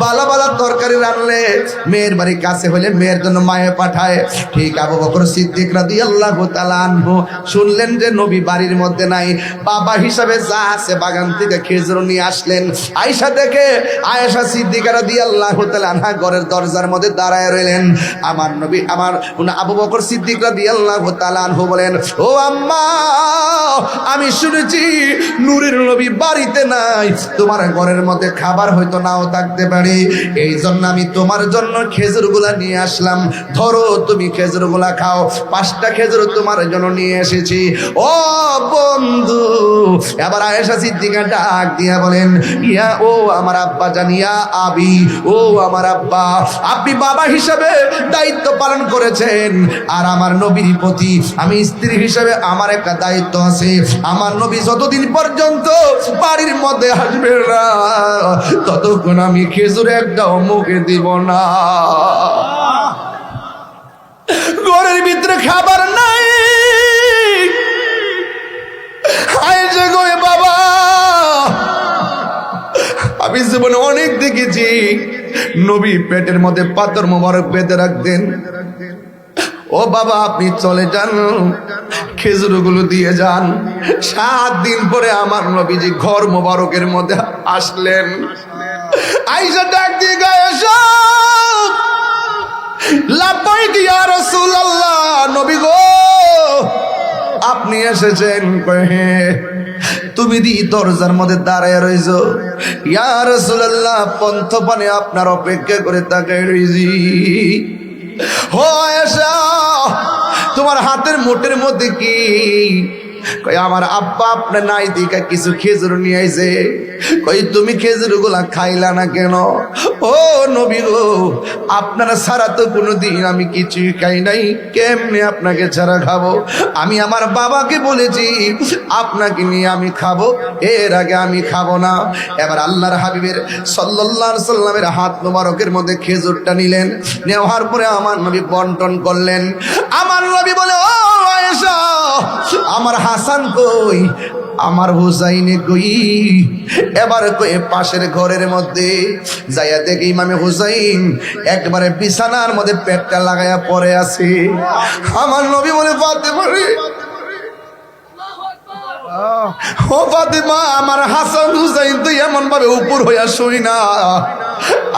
বালা বালা তরকারি রান্নলে মেয়ের বাড়ি কাছে হলে মেয়ের জন্য মায়ে পাঠায়। ঠিক আবু বকর সিদ্দিক রাদিয়াল্লাহু তাআলা আনহু শুনলেন যে নবী বাড়ির মধ্যে নাই, বাবা হিসাবে যা আছে বাগান থেকে খেজুর নিয়ে আসলেন। আয়েশা দেখে আয়েশা সিদ্দিকা রাদিয়াল্লাহু তাআলা আনহা ঘরের দরজার মধ্যে দাঁড়ায় রইলেন। আমার নবী আমার আবু বকর সিদ্দিক রাদিয়াল্লাহু তাআলা আনহু বলেন, ও আম্মা, আমি শুনেছি নূরের নবী বাড়িতে নাই, তোমার ঘরের মধ্যে খাবার হয়তো নাও থাকতে পারে, এই জন্য আমি তোমার জন্য খেজুরগুলা নিয়ে আসলাম, ধরো তুমি খেজুরগুলা খাও, 5টা খেজুর তোমার জন্য নিয়ে এসেছি। ও বন্ধু, এবার আয়েশা সিদ্দিকা ডাক দিয়া বলেন, ইয়া ও আমার আব্বা জানিয়া আবি, ও আমার আব্বা, আপনি বাবা হিসাবে দায়িত্ব পালন করেছেন, আর আমার নবীর প্রতি আমি স্ত্রী হিসাবে আমার একটা দায়িত্ব আছে। আমার নবী যতদিন পর্যন্ত বাড়ির মধ্যে আসবে না, ততক্ষণ আমি খেজুর একটাও মুখে দিব না। ঘরের ভিতরে খাবার নাই। আয়েশা কয়, বাবা, আমি জীবনে অনেক দেখেছি নবী পেটের মধ্যে পাথর মোবারক বেঁধে রাখতেন। ও বাবা, আপনি চলে যান, খেজুরগুলো দিয়ে যান। 7 দিন পরে আমার নবীজি ঘর মোবারকের মধ্যে আসলেন। আয়েশা ডাক দিয়ে গায়ে লাব্বাইক ইয়া রাসূলুল্লাহ, নবী গো আপনি এসেছেন? হ্যাঁ। তুমি দি দরজার মধ্যে দাঁড়ায় রইছো? ইয়া রাসূলুল্লাহ, পন্থ পানে আপনার অপেক্ষা করে তাকায় রইছি। ও আয়েশা, তোমার হাতের মুঠের মধ্যে কি? কই আমার আব্বা আপনার নাই দিকে কিছু খেজুর নিয়ে আইছে। কই তুমি খেজুর গুলা খাইলা না কেন? ও নবী গো, আপনারা ছাড়া তো কোনোদিন আমি কিছুই খাই নাই, কেমনে আপনাকে ছাড়া খাবো? আমি আমার বাবাকে বলেছি আপনাকে নিয়ে আমি খাবো, এর আগে আমি খাবো না। এবার আল্লাহর হাবিবের সাল্লাল্লাহু আলাইহি সাল্লামের হাত মোবারকের মধ্যে খেজুরটা নিলেন, নেওয়ার পরে আমার নবী বন্টন করলেন। আমার নবী বলে, ও আয়েশা, আমার হাসান কই, আমার হুসাইনে কই? এবার কই পাশের ঘরের মধ্যে যাইয়া দেখি ইমামে হুসাইন একবারে বিছানার মধ্যে পেটটা লাগাইয়া পড়ে আছে। আমার নবী বলে, ফাতেমা রে, ও ফাতেমা, আমার হাসান হুসাইন তো এমন ভাবে উপর হইয়া শুই না,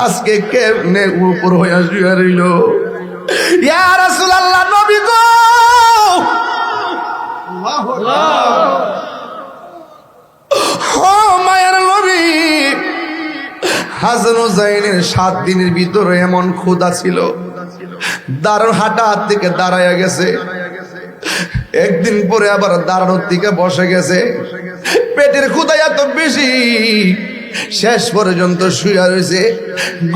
আজকে কেমনে উপর হইয়া শুয়ে রইল? ইয়া রাসূলুল্লাহ, নবী গো, ও মায়ের নবী, হাসান হুসাইনের 7 দিনের ভিতরে এমন ক্ষুধা ছিল, দাঁড়ানো হাঁটা হাত থেকে দাঁড়াইয়া গেছে। একদিন পরে আবার দাঁড়ানোর দিকে বসে গেছে। পেটের ক্ষুধা এত বেশি, শেষ পর্যন্ত শুয়ে রয়েছে,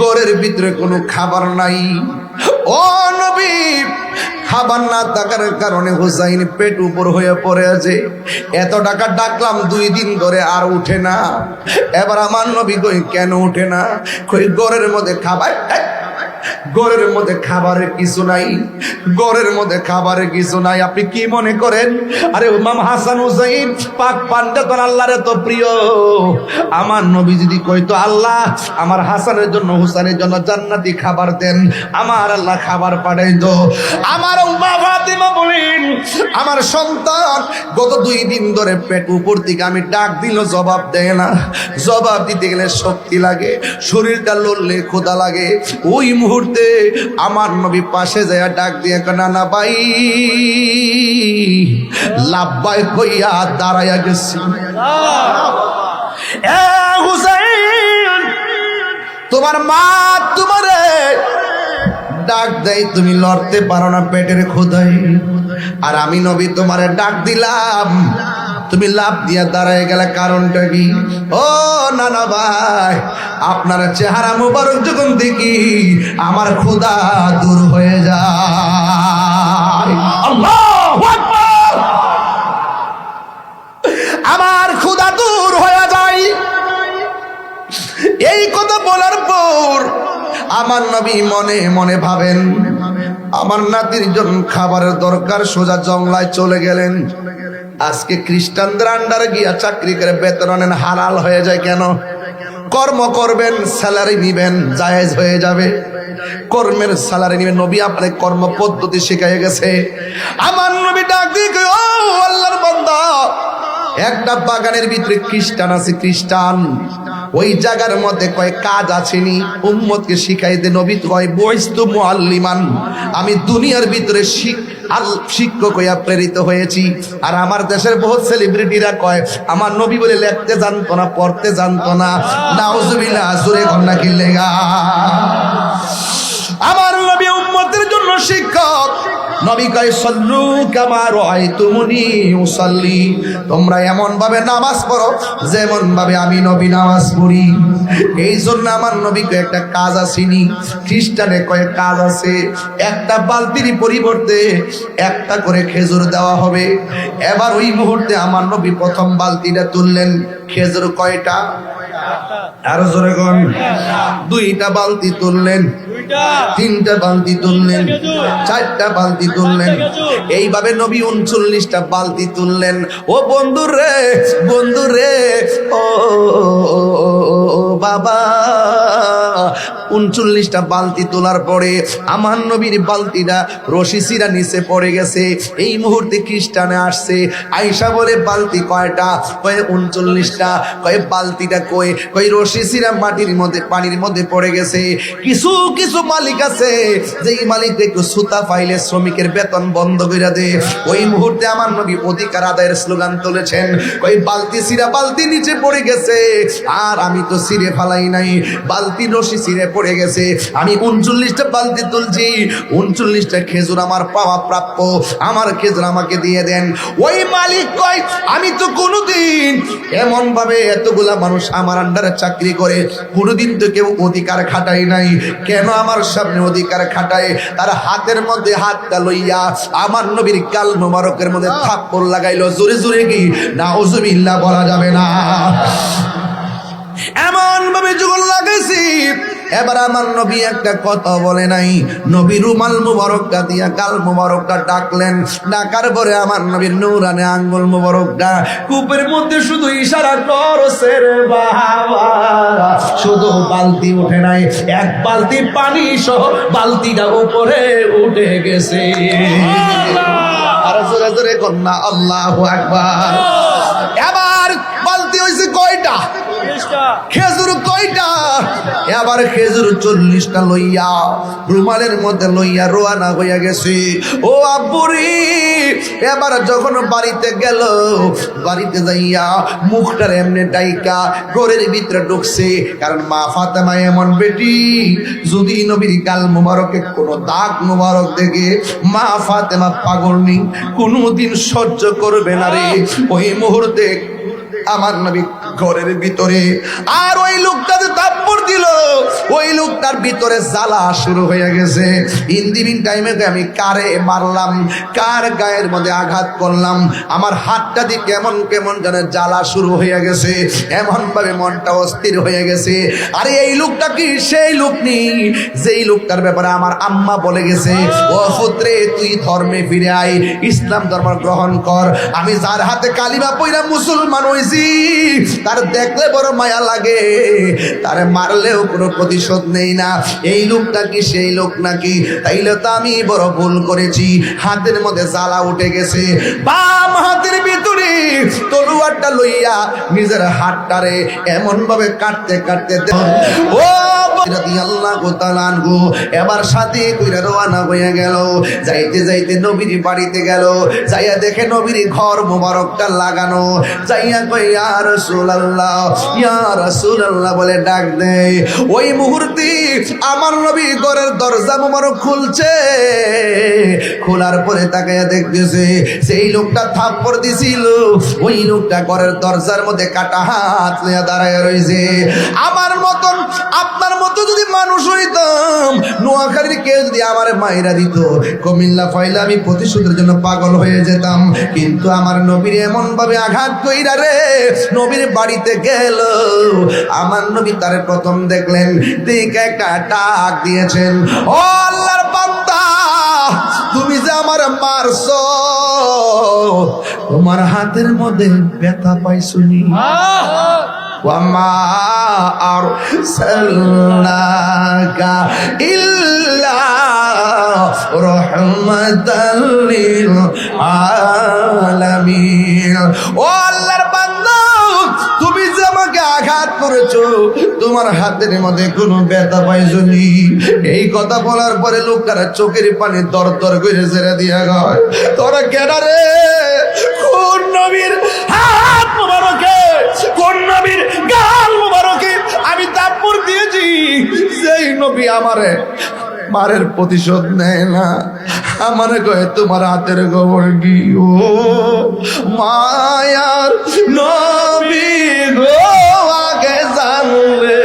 ঘরের ভিতরে কোনো খাবার নাই। ও নবী, খাবার না থাকার কারণে হুসাইন পেট উপর হয়ে পড়ে আছে। এত টাকা ডাকলাম 2 দিন ধরে আর উঠে না। এবার আমার নবী কই, কেন উঠে না? কই ঘরের মধ্যে খাবার, ঘরের মধ্যে খাবারের কিছু নাই, ঘরের মধ্যে খাবারের কিছু নাই। আপনি কি মনে করেন? আরে ইমাম হাসান হুসাইন পাক পান্ডা তো আল্লাহর এত প্রিয়, আমার নবী যদি কইতো আল্লাহ আমার হাসানের জন্য হুসাইনের জন্য জান্নাতি খাবার দেন, আমার আল্লাহ খাবার পাঠাইতো। আমার মা ফাতিমা বলেন, আমার সন্তান গত 2 দিন ধরে পেট উপর দিকে আমি ডাক দিল জবাব দেয় না। জবাব দিতে গেলে শক্তি লাগে, শরীরটা লড়লে ক্ষুধা লাগে। ওই মুহূর্তে আমার নবী পাশে যায় ডাক দিয়ে, নানা ভাই, লাভবাই কইয়া দাঁড়াইয়া গেছি। এ হুসাইন, তোমার মা তোমারে ডাক দেয়, তুমি লড়তে পারো না পেটের ক্ষুধায়, আর আমি নবী তোমারে ডাক দিলাম, তুমি লাভ দিয়া দাঁড়ায় গেলে, কারণটা কি? ও নানা ভাই, আপনার চেহারা মুবারক যখন দেখি আমার ক্ষুধা দূর হয়ে যায়। আল্লাহু আকবার, আমার ক্ষুধা দূর হয়ে যায়। এই কথা বলার পর আমার নবী মনে মনে ভাবেন, আমার নাতির জন্য খাবারের দরকার, সোজা জংলায় চলে গেলেন। আজকে খ্রিস্টানদের আন্ডারে গিয়া চাকরি করে বেতন নেন, হালাল হয়ে যায় কেন? কর্ম করবেন, স্যালারি নিবেন, জায়েজ হয়ে যাবে। কর্মের স্যালারি নিবেন, নবী আপনার কর্ম পদ্ধতি শিখাই গেছে। আমার নবী ডাক দিয়ে, ও আল্লাহর বান্দা, একটা বাগানের ভিতরে খ্রিস্টান আছে, খ্রিস্টান ওই জায়গার মধ্যে কয় কাজ আসেনি, উম্মতকে শিখাই দে। নবী কয়, বইস্তু মুআল্লিমান, আমি দুনিয়ার ভিতরে শিক্ষক হইয়া প্রেরিত হয়েছি। আর আমার দেশের বহুত সেলিব্রিটিরা কয় আমার নবী বলে লিখতে জানতো না, পড়তে জানতো না। নাউজুবিল্লাহ, জোরে কন্যা কিল্লেগা। আমার নবী উম্মতের জন্য শিক্ষক। নবী কয়, সাল্লু কামা রাআইতুমুনি উসাল্লি, তোমরা এমন ভাবে নামাজ পড়ো যেমন ভাবে আমি নবী নামাজ পড়ি। এই জন্য আমার নবীকে একটা কাজ আসেনি, খ্রিস্টানে কয় কাজ আছে। একটা বালতির পরিবর্তে একটা করে খেজুর দেওয়া হবে। এবার ওই মুহূর্তে আমার নবী প্রথম বালতিটা তুললেন। খেজুর কয়টা? আরো জোরে কোন? 2টা বালতি তুললেন, 3টা বালতি তুললেন, 4টা বালতি তুললেন। এইভাবে নবী 39টা বালতি তুললেন। ও বন্ধু রে, বন্ধু রে, ও বাবা, 39টা বালতি তোলার পরে আমার নবীর বালতিটা রশি সিরা নিচে পড়ে গেছে। এই মুহূর্তে খ্রিস্টানে আসছে, আয়েশা বলে, বালতি কয়টা? কয় 39টা। কয় বালতিটা কই? কই রশি সিরা মাটির মধ্যে, পানির মধ্যে পড়ে গেছে। কিছু কিছু মালিক আছে, যেই মালিক একটু সুতা পাইলে শ্রমিকের বেতন বন্ধ করে দে। ওই মুহূর্তে আমার নবী অধিকার আদায়ের স্লোগান তুলেছেন। কই বালতি সিরা, বালতি নিচে পড়ে গেছে, আর আমি তো সিরে ফালাই নাই, বালতি রশি সিরে পড়ে গেছে, আমি 39টা বালতি তুলছি, 39টা খেজুর আমার পাওয়া প্রাপ্য, আমার খেজুর আমাকে দিয়ে দেন। ওই মালিক কয়, আমি তো কোনোদিন এমন ভাবে এতগুলা মানুষ আমার আন্ডারে চাকরি করে কোনোদিন তো কেউ অধিকার খাটাই নাই, কেন আমার সামনে অধিকার খাটায়? তার হাতের মধ্যে হাতটা লইয়া আমার নবীর গাল মোবারকের মধ্যে থাপ্পড় লাগাইলো। জোরে জোরে কি নাউজুবিল্লাহ বলা যাবে না? এমন ভাবে যুগল লাগাইছি। এবার আমার নবী একটা কথা বলে নাই, নবী রুমাল মুবারকটা দিয়া গাল মুবারকটা ডাকলেন, ডাকার পরে আমার নবীর নূরানে আঙ্গুল মুবারকটা কূপের মধ্যে শুধু ইশারা করছে রে বাবা, শুধু বালতি উঠে নাই, এক বালতি পানি সহ বালতিটা উপরে উঠে গেছে। আর জোরে জোরে কন্যা আল্লাহু আকবার। এবার বালতি হয়েছে কয়টা? খেজুর কয়টা? এবার খেজুর 40টা লইয়া রুমালের মধ্যে লইয়া রোয়ানা হইয়া গেছে। ও আব্বুরি, এবার যখন বাড়িতে গেল, বাড়িতে যাইয়া মুখটার এমনি ডাইকা ঘরের ভিতরে ঢুকছে, কারণ মা ফাতেমা এমন বেটি, যদি নবীর গাল মুবারকে কোনো দাগ মুবারক দেখে মা ফাতেমা পাগল নেই, কোনোদিন সহ্য করবে না রে। ওই মুহূর্তে আমার নবী ঘরের ভিতরে, আর ওই লোকটাতে থাপ্পড় দিল, ওই লোকটার ভিতরে জ্বালা শুরু হয়ে গেছে। ইন্দিবিন টাইমে আমি কারে মারলাম, কার গায়ের মধ্যে আঘাত করলাম, আমার হাতটা দিয়ে কেমন কেমন যেন জ্বালা শুরু হয়ে গেছে, এমন ভাবে মনটা অস্থির হয়ে গেছে। আরে এই লোকটা কি সেই লোক নেই যেই লোকটার ব্যাপারে আমার আম্মা বলে গেছে, ও পুত্রে তুই ধর্মে ফিরে আয়, ইসলাম ধর্ম গ্রহণ কর। আমি যার হাতে কালিমা পইরা মুসলমান হইছি, তার দেখলে বড় মায়া লাগে, তারে মারলেও কোনো প্রতিশোধ নেই না। এই লোকটা কি সেই লোক নাকি? তাইলে তো আমি বড় ভুল করেছি। হাতের মধ্যে জ্বালা উঠে গেছে, বাম হাতের ভিতরে তলোয়ারটা লইয়া নিজের হাতটারে এমন ভাবে কাটতে কাটতে ও রাদিয়াল্লাহু তাআলা আনহু এবার সাথে কইরা রওনা হয়ে গেল। যাইতে যাইতে নবীর বাড়িতে গেল, যাইয়া দেখে নবীর ঘর মোবারকটা লাগানো, যাইয়া কই ইয়া রাসূলুল্লাহ, ইয়া রাসূলুল্লাহ বলে ডাক দেয়। ওই মুহূর্তে আমার নবী ঘরের দরজা মোবারক খুলছে, খোলার পরে তাকাইয়া দেখতেছে সেই লোকটা থাপ্পড় দিছিল, ওই লোকটা ঘরের দরজার মধ্যে কাটা হাত নিয়ে দাঁড়ায় রয়েছে। আমার মতন আপনার মতো যদি মানুষ হইতাম, নোয়াখালীর কেউ যদি আমার মাইরা দিত, কুমিল্লা ফাইলে আমি প্রতিশোধের জন্য পাগল হয়ে যেতাম। কিন্তু আমার নবীর এমন ভাবে আঘাত কইরা রে নবীর বাড়িতে গেল, আমার নবী তারে প্রথম দেখলেন, দেখে একটা ডাক দিয়েছেন, ও আল্লাহর বান্দা, তুমি যে আমার মারছো, তোমার হাতের মধ্যে ব্যথা পাইছুনি? ওয়ামা আরসালনাকা ইল্লা রাহমাতাল লিল আলামিন। ও আল্লাহর বান্দা, তুমি যে আমাকে আঘাত করেছো, তোমার হাতের মধ্যে কোনো ব্যথা পাইছনি? এই কথা বলার পরে লোকটার চোখের পানি দর দর করে ছেড়ে দিয়া গয়। তোরা কেডা রে? কোন নবীর হাত মোবারকে, কোন নবীর গাল মোবারকে আমি থাপ্পড় দিয়েছি, যেই নবী আমারে মারের প্রতিশোধ নেয় না, আমার কয়ে তোমার হাতের খবর কি? ও মায়ার নবী গো, আগে জানলে,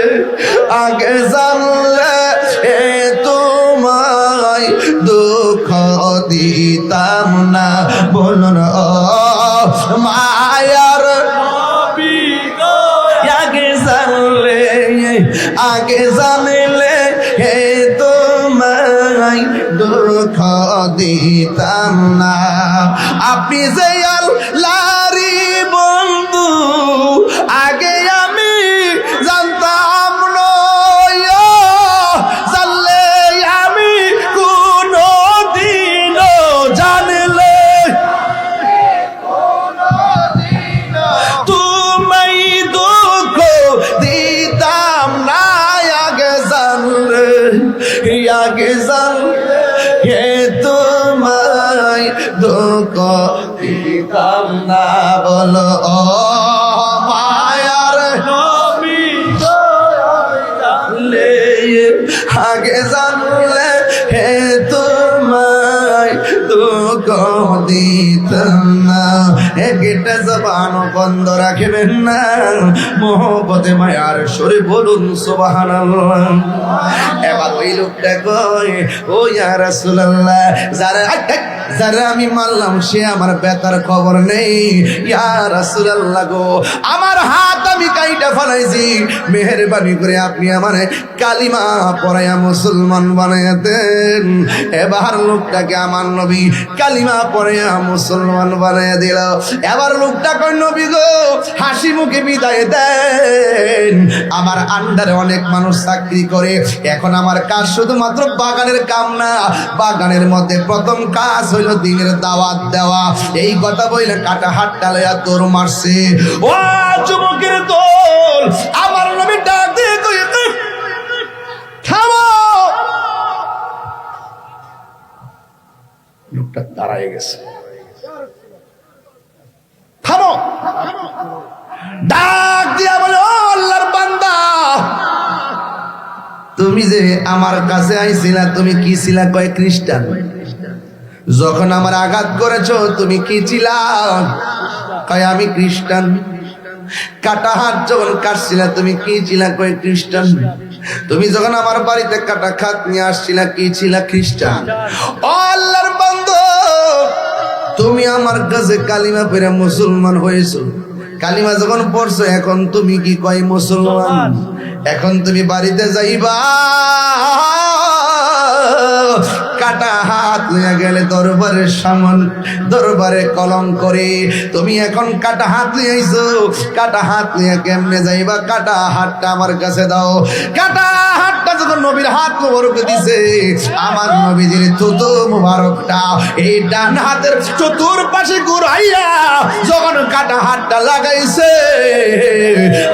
আগে জানলে এ তোমায় দুঃখ দিতাম না। বলুন ও মায়ার নবী গো, আগে জানলে, আগে জানলে হে তোমায় দুঃখ দিতাম না। আপনি যে আল্লাহরই বন্ধু, আগে আমি জানতাম না, জানলে আমি কোনদিনও জানলে তুমি দুঃখ দিতাম না। আগে জানলে, আগে জানলে হে তোমায় দুঃখ দিতাম না। বলো ও মায়ার নবী, জানলে জানলে হে তোমায় দুঃখ দিতাম না। একটা জবান বন্ধ রাখবেন না, মোহব্বতে মায়ার সুরে বলুন সুবহানাল্লাহ। এবার ওই লোকটা কয়, ও ইয়া রাসূলুল্লাহ, যারা আমি মারলাম সে আমার ব্যথার খবর নেই। ইয়া রাসূলুল্লাহ গো, আমার হাত আমি কাইটা ফেলাইছি, মেহেরবানি করে আপনি আমার কালিমা পড়াইয়া মুসলমান বানাইয়া দেন। এবার লোকটাকে আমার নবী কালিমা পড়াইয়া মুসলমান বানাইয়া দিল। এবার লোকটা কয়, নবী গো হাসি মুখে বিদায় দেন, আমার আন্ডারে অনেক মানুষ চাকরি করে, এখন আমার কাজ শুধুমাত্র বাগানের কাম না, বাগানের মধ্যে প্রথম কাজ হইল দিনের দাওয়াত দেওয়া। এই কথা বইলে কাটা হাতটা লইয়া দৌড় মারছে। ও যুবকের দল, আমার নবী ডাক দিয়ে কই, থামো। লোকটা দাঁড়ায় গেছে, থামো। ডাক দিয়া বলে, ও আল্লাহর বান্দা, তুমি যে আমার কাছে আইছিলা তুমি কি ছিলা? কয় খ্রিস্টান। যখন আমার আঘাত করেছো তুমি কি ছিলা? কয় আমি খ্রিস্টান। কাটা হাত যখন কাটছিলা তুমি কি ছিলা? কয় খ্রিস্টান। তুমি যখন আমার বাড়িতে কাটা খাত নিয়ে আসছিলা কি ছিলা? খ্রিস্টান। ও আল্লাহর বান্দা, তুমি আমার কাছে কালিমা পড়ে মুসলমান হয়েছো। কালিমা যখন পড়ছো এখন তুমি কি কয়? মুসলমান। এখন তুমি বাড়িতে যাইবা, কাটা হাত নিয়ে গেলে দরবারের সামন, দরবারে কলম করে। তুমি এখন কাটা হাত নিয়ে আইছো, কাটা হাত নিয়ে কেমনে যাইবা? কাটা হাতটা আমার কাছে দাও। কাটা হাতটা যখন নবীর হাত মোবারক দিছে, আমার নবীজির থুতু মোবারকটা এই ডান হাতের চতুর্পাশে ঘুরাইয়া যখন কাটা হাতটা লাগাইছে,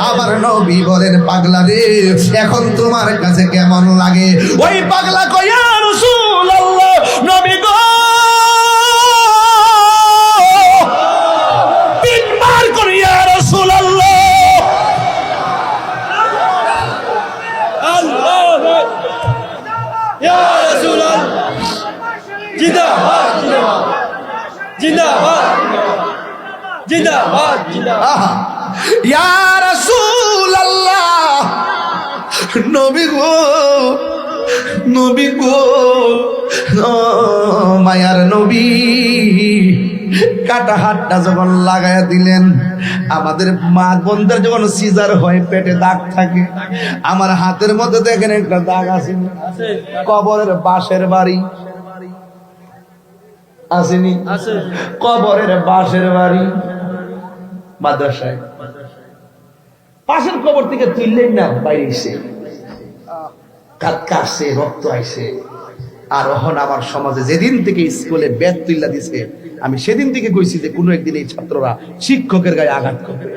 আমার নবী বলেন, পাগলা রে এখন তোমার কাছে কেমন লাগে? ওই পাগলা কয়, ইয়া রাসূলুল্লাহ, নবী গো, তিনবার করে ইয়া রাসূলুল্লাহ। আল্লাহু ইয়া রাসূলুল্লাহ, জিন্দাবাদ জিন্দাবাদ জিন্দাবাদ জিন্দাবাদ। ইয়া রাসূলুল্লাহ, নবী গো, নবী গো, ও মায়ার নবী। কাটা হাতটা যখন লাগাইয়া দিলেন, আমাদের মা বোনদের যখন সিজার হয় পেটে দাগ থাকে, আমার হাতের মধ্যে দেখেন একটা দাগ আছে, কবরের বাঁশের বাড়ি আসেনি? কবরের বাঁশের বাড়ি মাদ্রাসায় পাশের কবর থেকে তুললেন না, বাইরে এসে কাটছে, রক্ত আইছে। আর ওহন আমার সমাজে যেদিন থেকে স্কুলে ব্যাগ তুল্লা দিছে, আমি সেদিন থেকে কইছি যে কোনো একদিন এই ছাত্ররা শিক্ষকের গায়ে আঘাত করবে।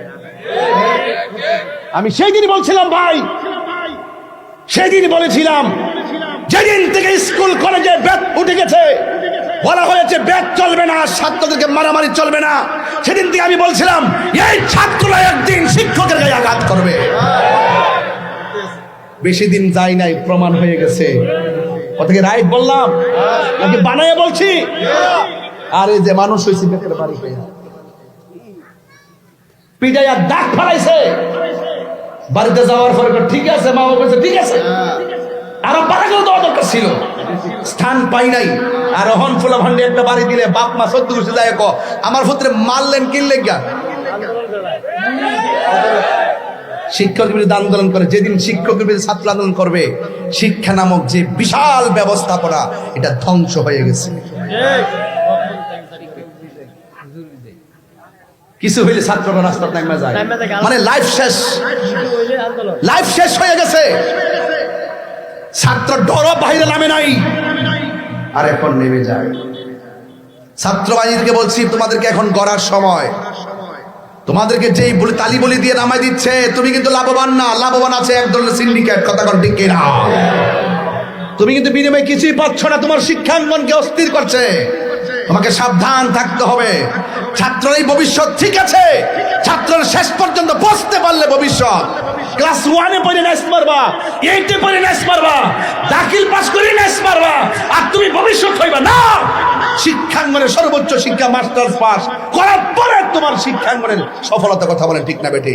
আমি সেই দিন বলছিলাম ভাই, সেদিন বলেছিলাম, যেদিন থেকে স্কুল কলেজে ব্যাগ উঠে গেছে, বলা হয়েছে ব্যাগ চলবে না, ছাত্রদেরকে মারামারি চলবে না, সেদিন থেকে আমি বলছিলাম এই ছাত্ররা একদিন শিক্ষকের গায়ে আঘাত করবে। বেশি দিন যায় নাই, প্রমাণ হয়ে গেছে। ওটাকে রাইট বললাম নাকি বানায় বলছি? আরে যে মানুষ হয়েছে বেতের বাড়ি হয়ে পিটাইয়া দাগ ফেলাইছে, বাড়িতে যাওয়ার পরে ঠিক আছে, মা বাবা বলছে ঠিক আছে, আরো বাড়াকেও দেওয়া দরকার ছিল, স্থান পাই নাই। আর হন ফুলা ভান্ডে একটা বাড়ি দিলে বাপ মা সত্যি ঘুষে যায়, আমার পুত্রে মারলেন কিনলেন গা। শিক্ষকের বিরুদ্ধে আন্দোলন করে, যেদিন শিক্ষকের বিরুদ্ধে ছাত্র আন্দোলন করবে, শিক্ষা নামক যে বিশাল ব্যবস্থাপনা এটা ধ্বংস হয়ে গেছে। কিছু হইলে ছাত্ররা রাস্তা নামে যায়, মানে লাইফ শেষ, লাইফ শেষ হয়ে গেছে। ছাত্র ডর বাইরে নামে নাই, আর এখন নেমে যায়। ছাত্র বাহিনীকে বলছি, তোমাদেরকে এখন গড়ার সময়। তোমাদেরকে যেই বলে তালি বলি দিয়ে নামাই দিচ্ছে, তুমি কিন্তু লাভবান না, লাভবান আছে এক ধরনের সিন্ডিকেট। কথা কর ঠিক কিনা? তুমি কিন্তু বিনিময়ে কিছুই পাচ্ছ না, তোমার শিক্ষাঙ্গনকে অস্থির করছে। তোমাকে সাবধান থাকতে হবে। ছাত্রই ভবিষ্যৎ, ঠিক আছে, ছাত্রের শেষ পর্যন্ত পৌঁছতে পারলে ভবিষ্যৎ। ক্লাস 1-এ পড়ে নাইস মারবা, 8-এ পড়ে নাইস মারবা, দাখিল পাস করে নাইস মারবা, আর তুমি ভবিষ্যৎ হইবা না। শিক্ষাঙ্গনের সর্বোচ্চ শিক্ষা মাস্টার্স পাস করার পরে তোমার শিক্ষাঙ্গনের সফলতা কথা বলেন, ঠিক না বেটি?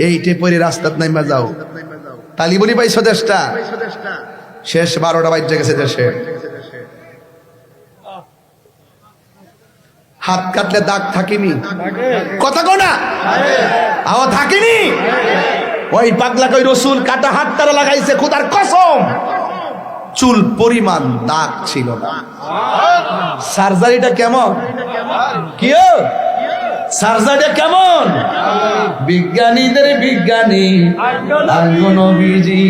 এইটে পরে রাস্তাত নাইমা যাও, তালি বলি পাইছো দেশটা, শেষ 12টা বাজে গেছে দেশে। হাত কাটলে দাগ থাকিনি, কথা কো না, আও থাকিনি। ওই পাগলা কই রসুল কাটা হাত তারা লাগাইছে, খোদার কসম চুল পরিমাণ দাগ ছিল না। সার্জারিটা কেমন, কি সার্জারিটা কেমন? বিজ্ঞানীদের বিজ্ঞানী আঙ্গ নবীজি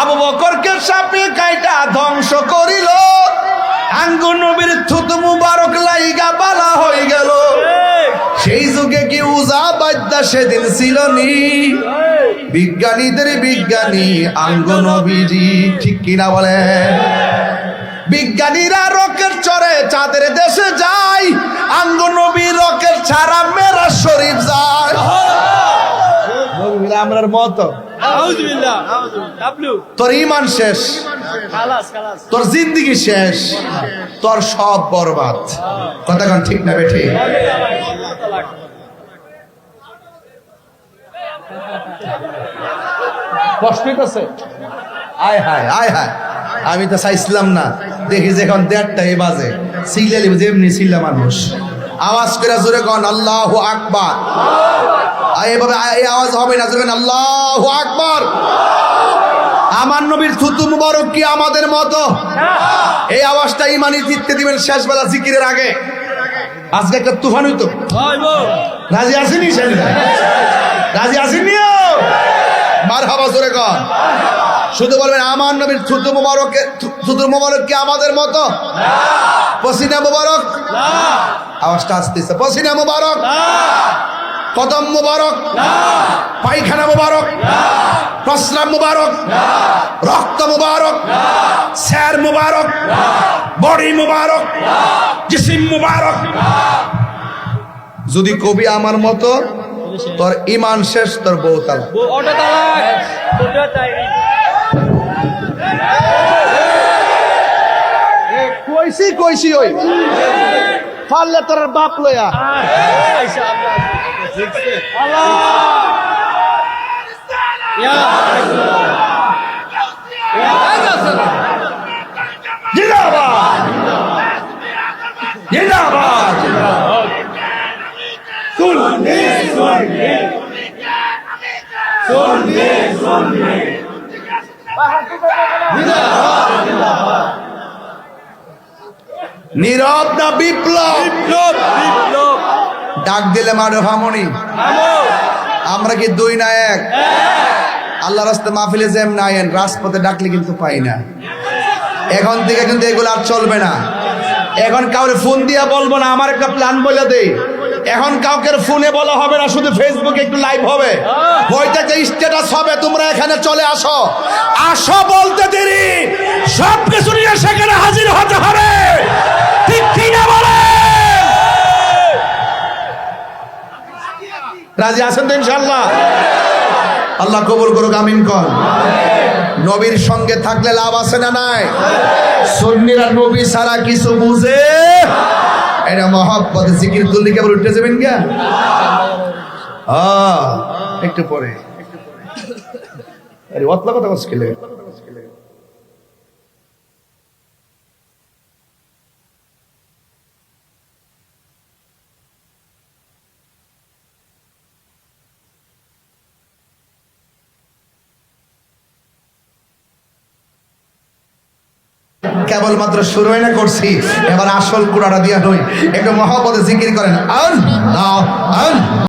আবু বকরকে সাপে কাইটা ধ্বংস করিল, আঙ্গ নবীর থুত মুবারক লাইগা বালা হয়ে গেল। সেই যুগে কি উজা বাদ্যা সেদিন ছিল নি? বিজ্ঞানীদের বিজ্ঞানী আঙ্গ নবীজি, ঠিক কিনা বলে? বিজ্ঞানীরা রকেট চড়ে চাঁদের দেশে যায়, আঙ্গ নবী রকেট ছাড়া মেরাজ শরীফ যায়। আমরার মতো তোর ইমান শেষ, তোর জিন্দিগি শেষ, তোর সব বরবাদ। কথা কোন ঠিক না বেঠি? কষ্ট আছে, আয় হায় আয় হায়। আমি তো চাইছিলাম না, দেখি যে এখন 1:30 বাজে, সিলালি যেমনি ছিলা মানুষ আওয়াজ করে জোরে কন আল্লাহু আকবার। এভাবে এই আওয়াজ হবে না, জোরে আল্লাহু আকবার। আমার নবীর থুতু মুবারক কি আমাদের মতো? এই আওয়াজটা ইমানি জিততে দিবেন শেষ বেলা জিকিরের আগে। আজকে একটা তুফান হইতো, রাজি আসেনি? রাজি আসেনি? মারহাবা জোরে কন। শুধু বলবেন আমার নবীর থুতু মুবারক কি আমাদের মতো? পসিনা মুবারক, আওয়াজটা আসতেছে, পসিনা মুবারক, কদম মুবারক, পায়খানা মুবারক, প্রস্রাব মুবারক, রক্ত মুবারক, স্যার মুবারক, বডি মুবারক, জিসিম মুবারক। যদি কবি আমার মতো, তোর ইমান শেষ, তোর বউ তালাক। কইছি ওই পারলে তোর বাপ লয়া জিন্দাবাদ জিন্দাবাদ। সুন্নি সুন্নি সুন্নি সুন্নি নীরব না বিপ্লব? ডাক দিলে মারো হামনি। আমরা কি 2 না 1? আল্লাহ রাস্তায় মাহফিলে যেম না আইন, রাজপথে ডাকলে কিন্তু পাই না। এখন থেকে কিন্তু এগুলো আর চলবে না। এখন কাউরে ফোন দিয়া বলবো না, আমার একটা প্ল্যান বলে দেই। এখন কাউকে ফোনে বলা হবে না, শুধু ফেসবুকে একটু লাইভ হবে, বইটাতে স্ট্যাটাস হবে, তোমরা এখানে চলে আসো। আসো বলতে দেরি, সব কিছু নিয়ে সেখানে হাজির হতে হবে, ঠিক কিনা বলে? রাজি আছেন তো ইনশাআল্লাহ? আল্লাহ কবুল করুক, আমিন কর। নবীর সঙ্গে থাকলে লাভ আছে না নাই? সুন্নিরা নবী ছাড়া কিছু বুঝে এটা মহব্বত। জিকির তুললে কেবল উঠে যাবেন গা, একটু পরে আরে অতলা কথা মুশকিলে। কেবলমাত্র শুরু হয় না করছি, এবার আসল কুড়াটা দিয়া নই। একটু মহব্বতে জিকির করেন আল্লাহ।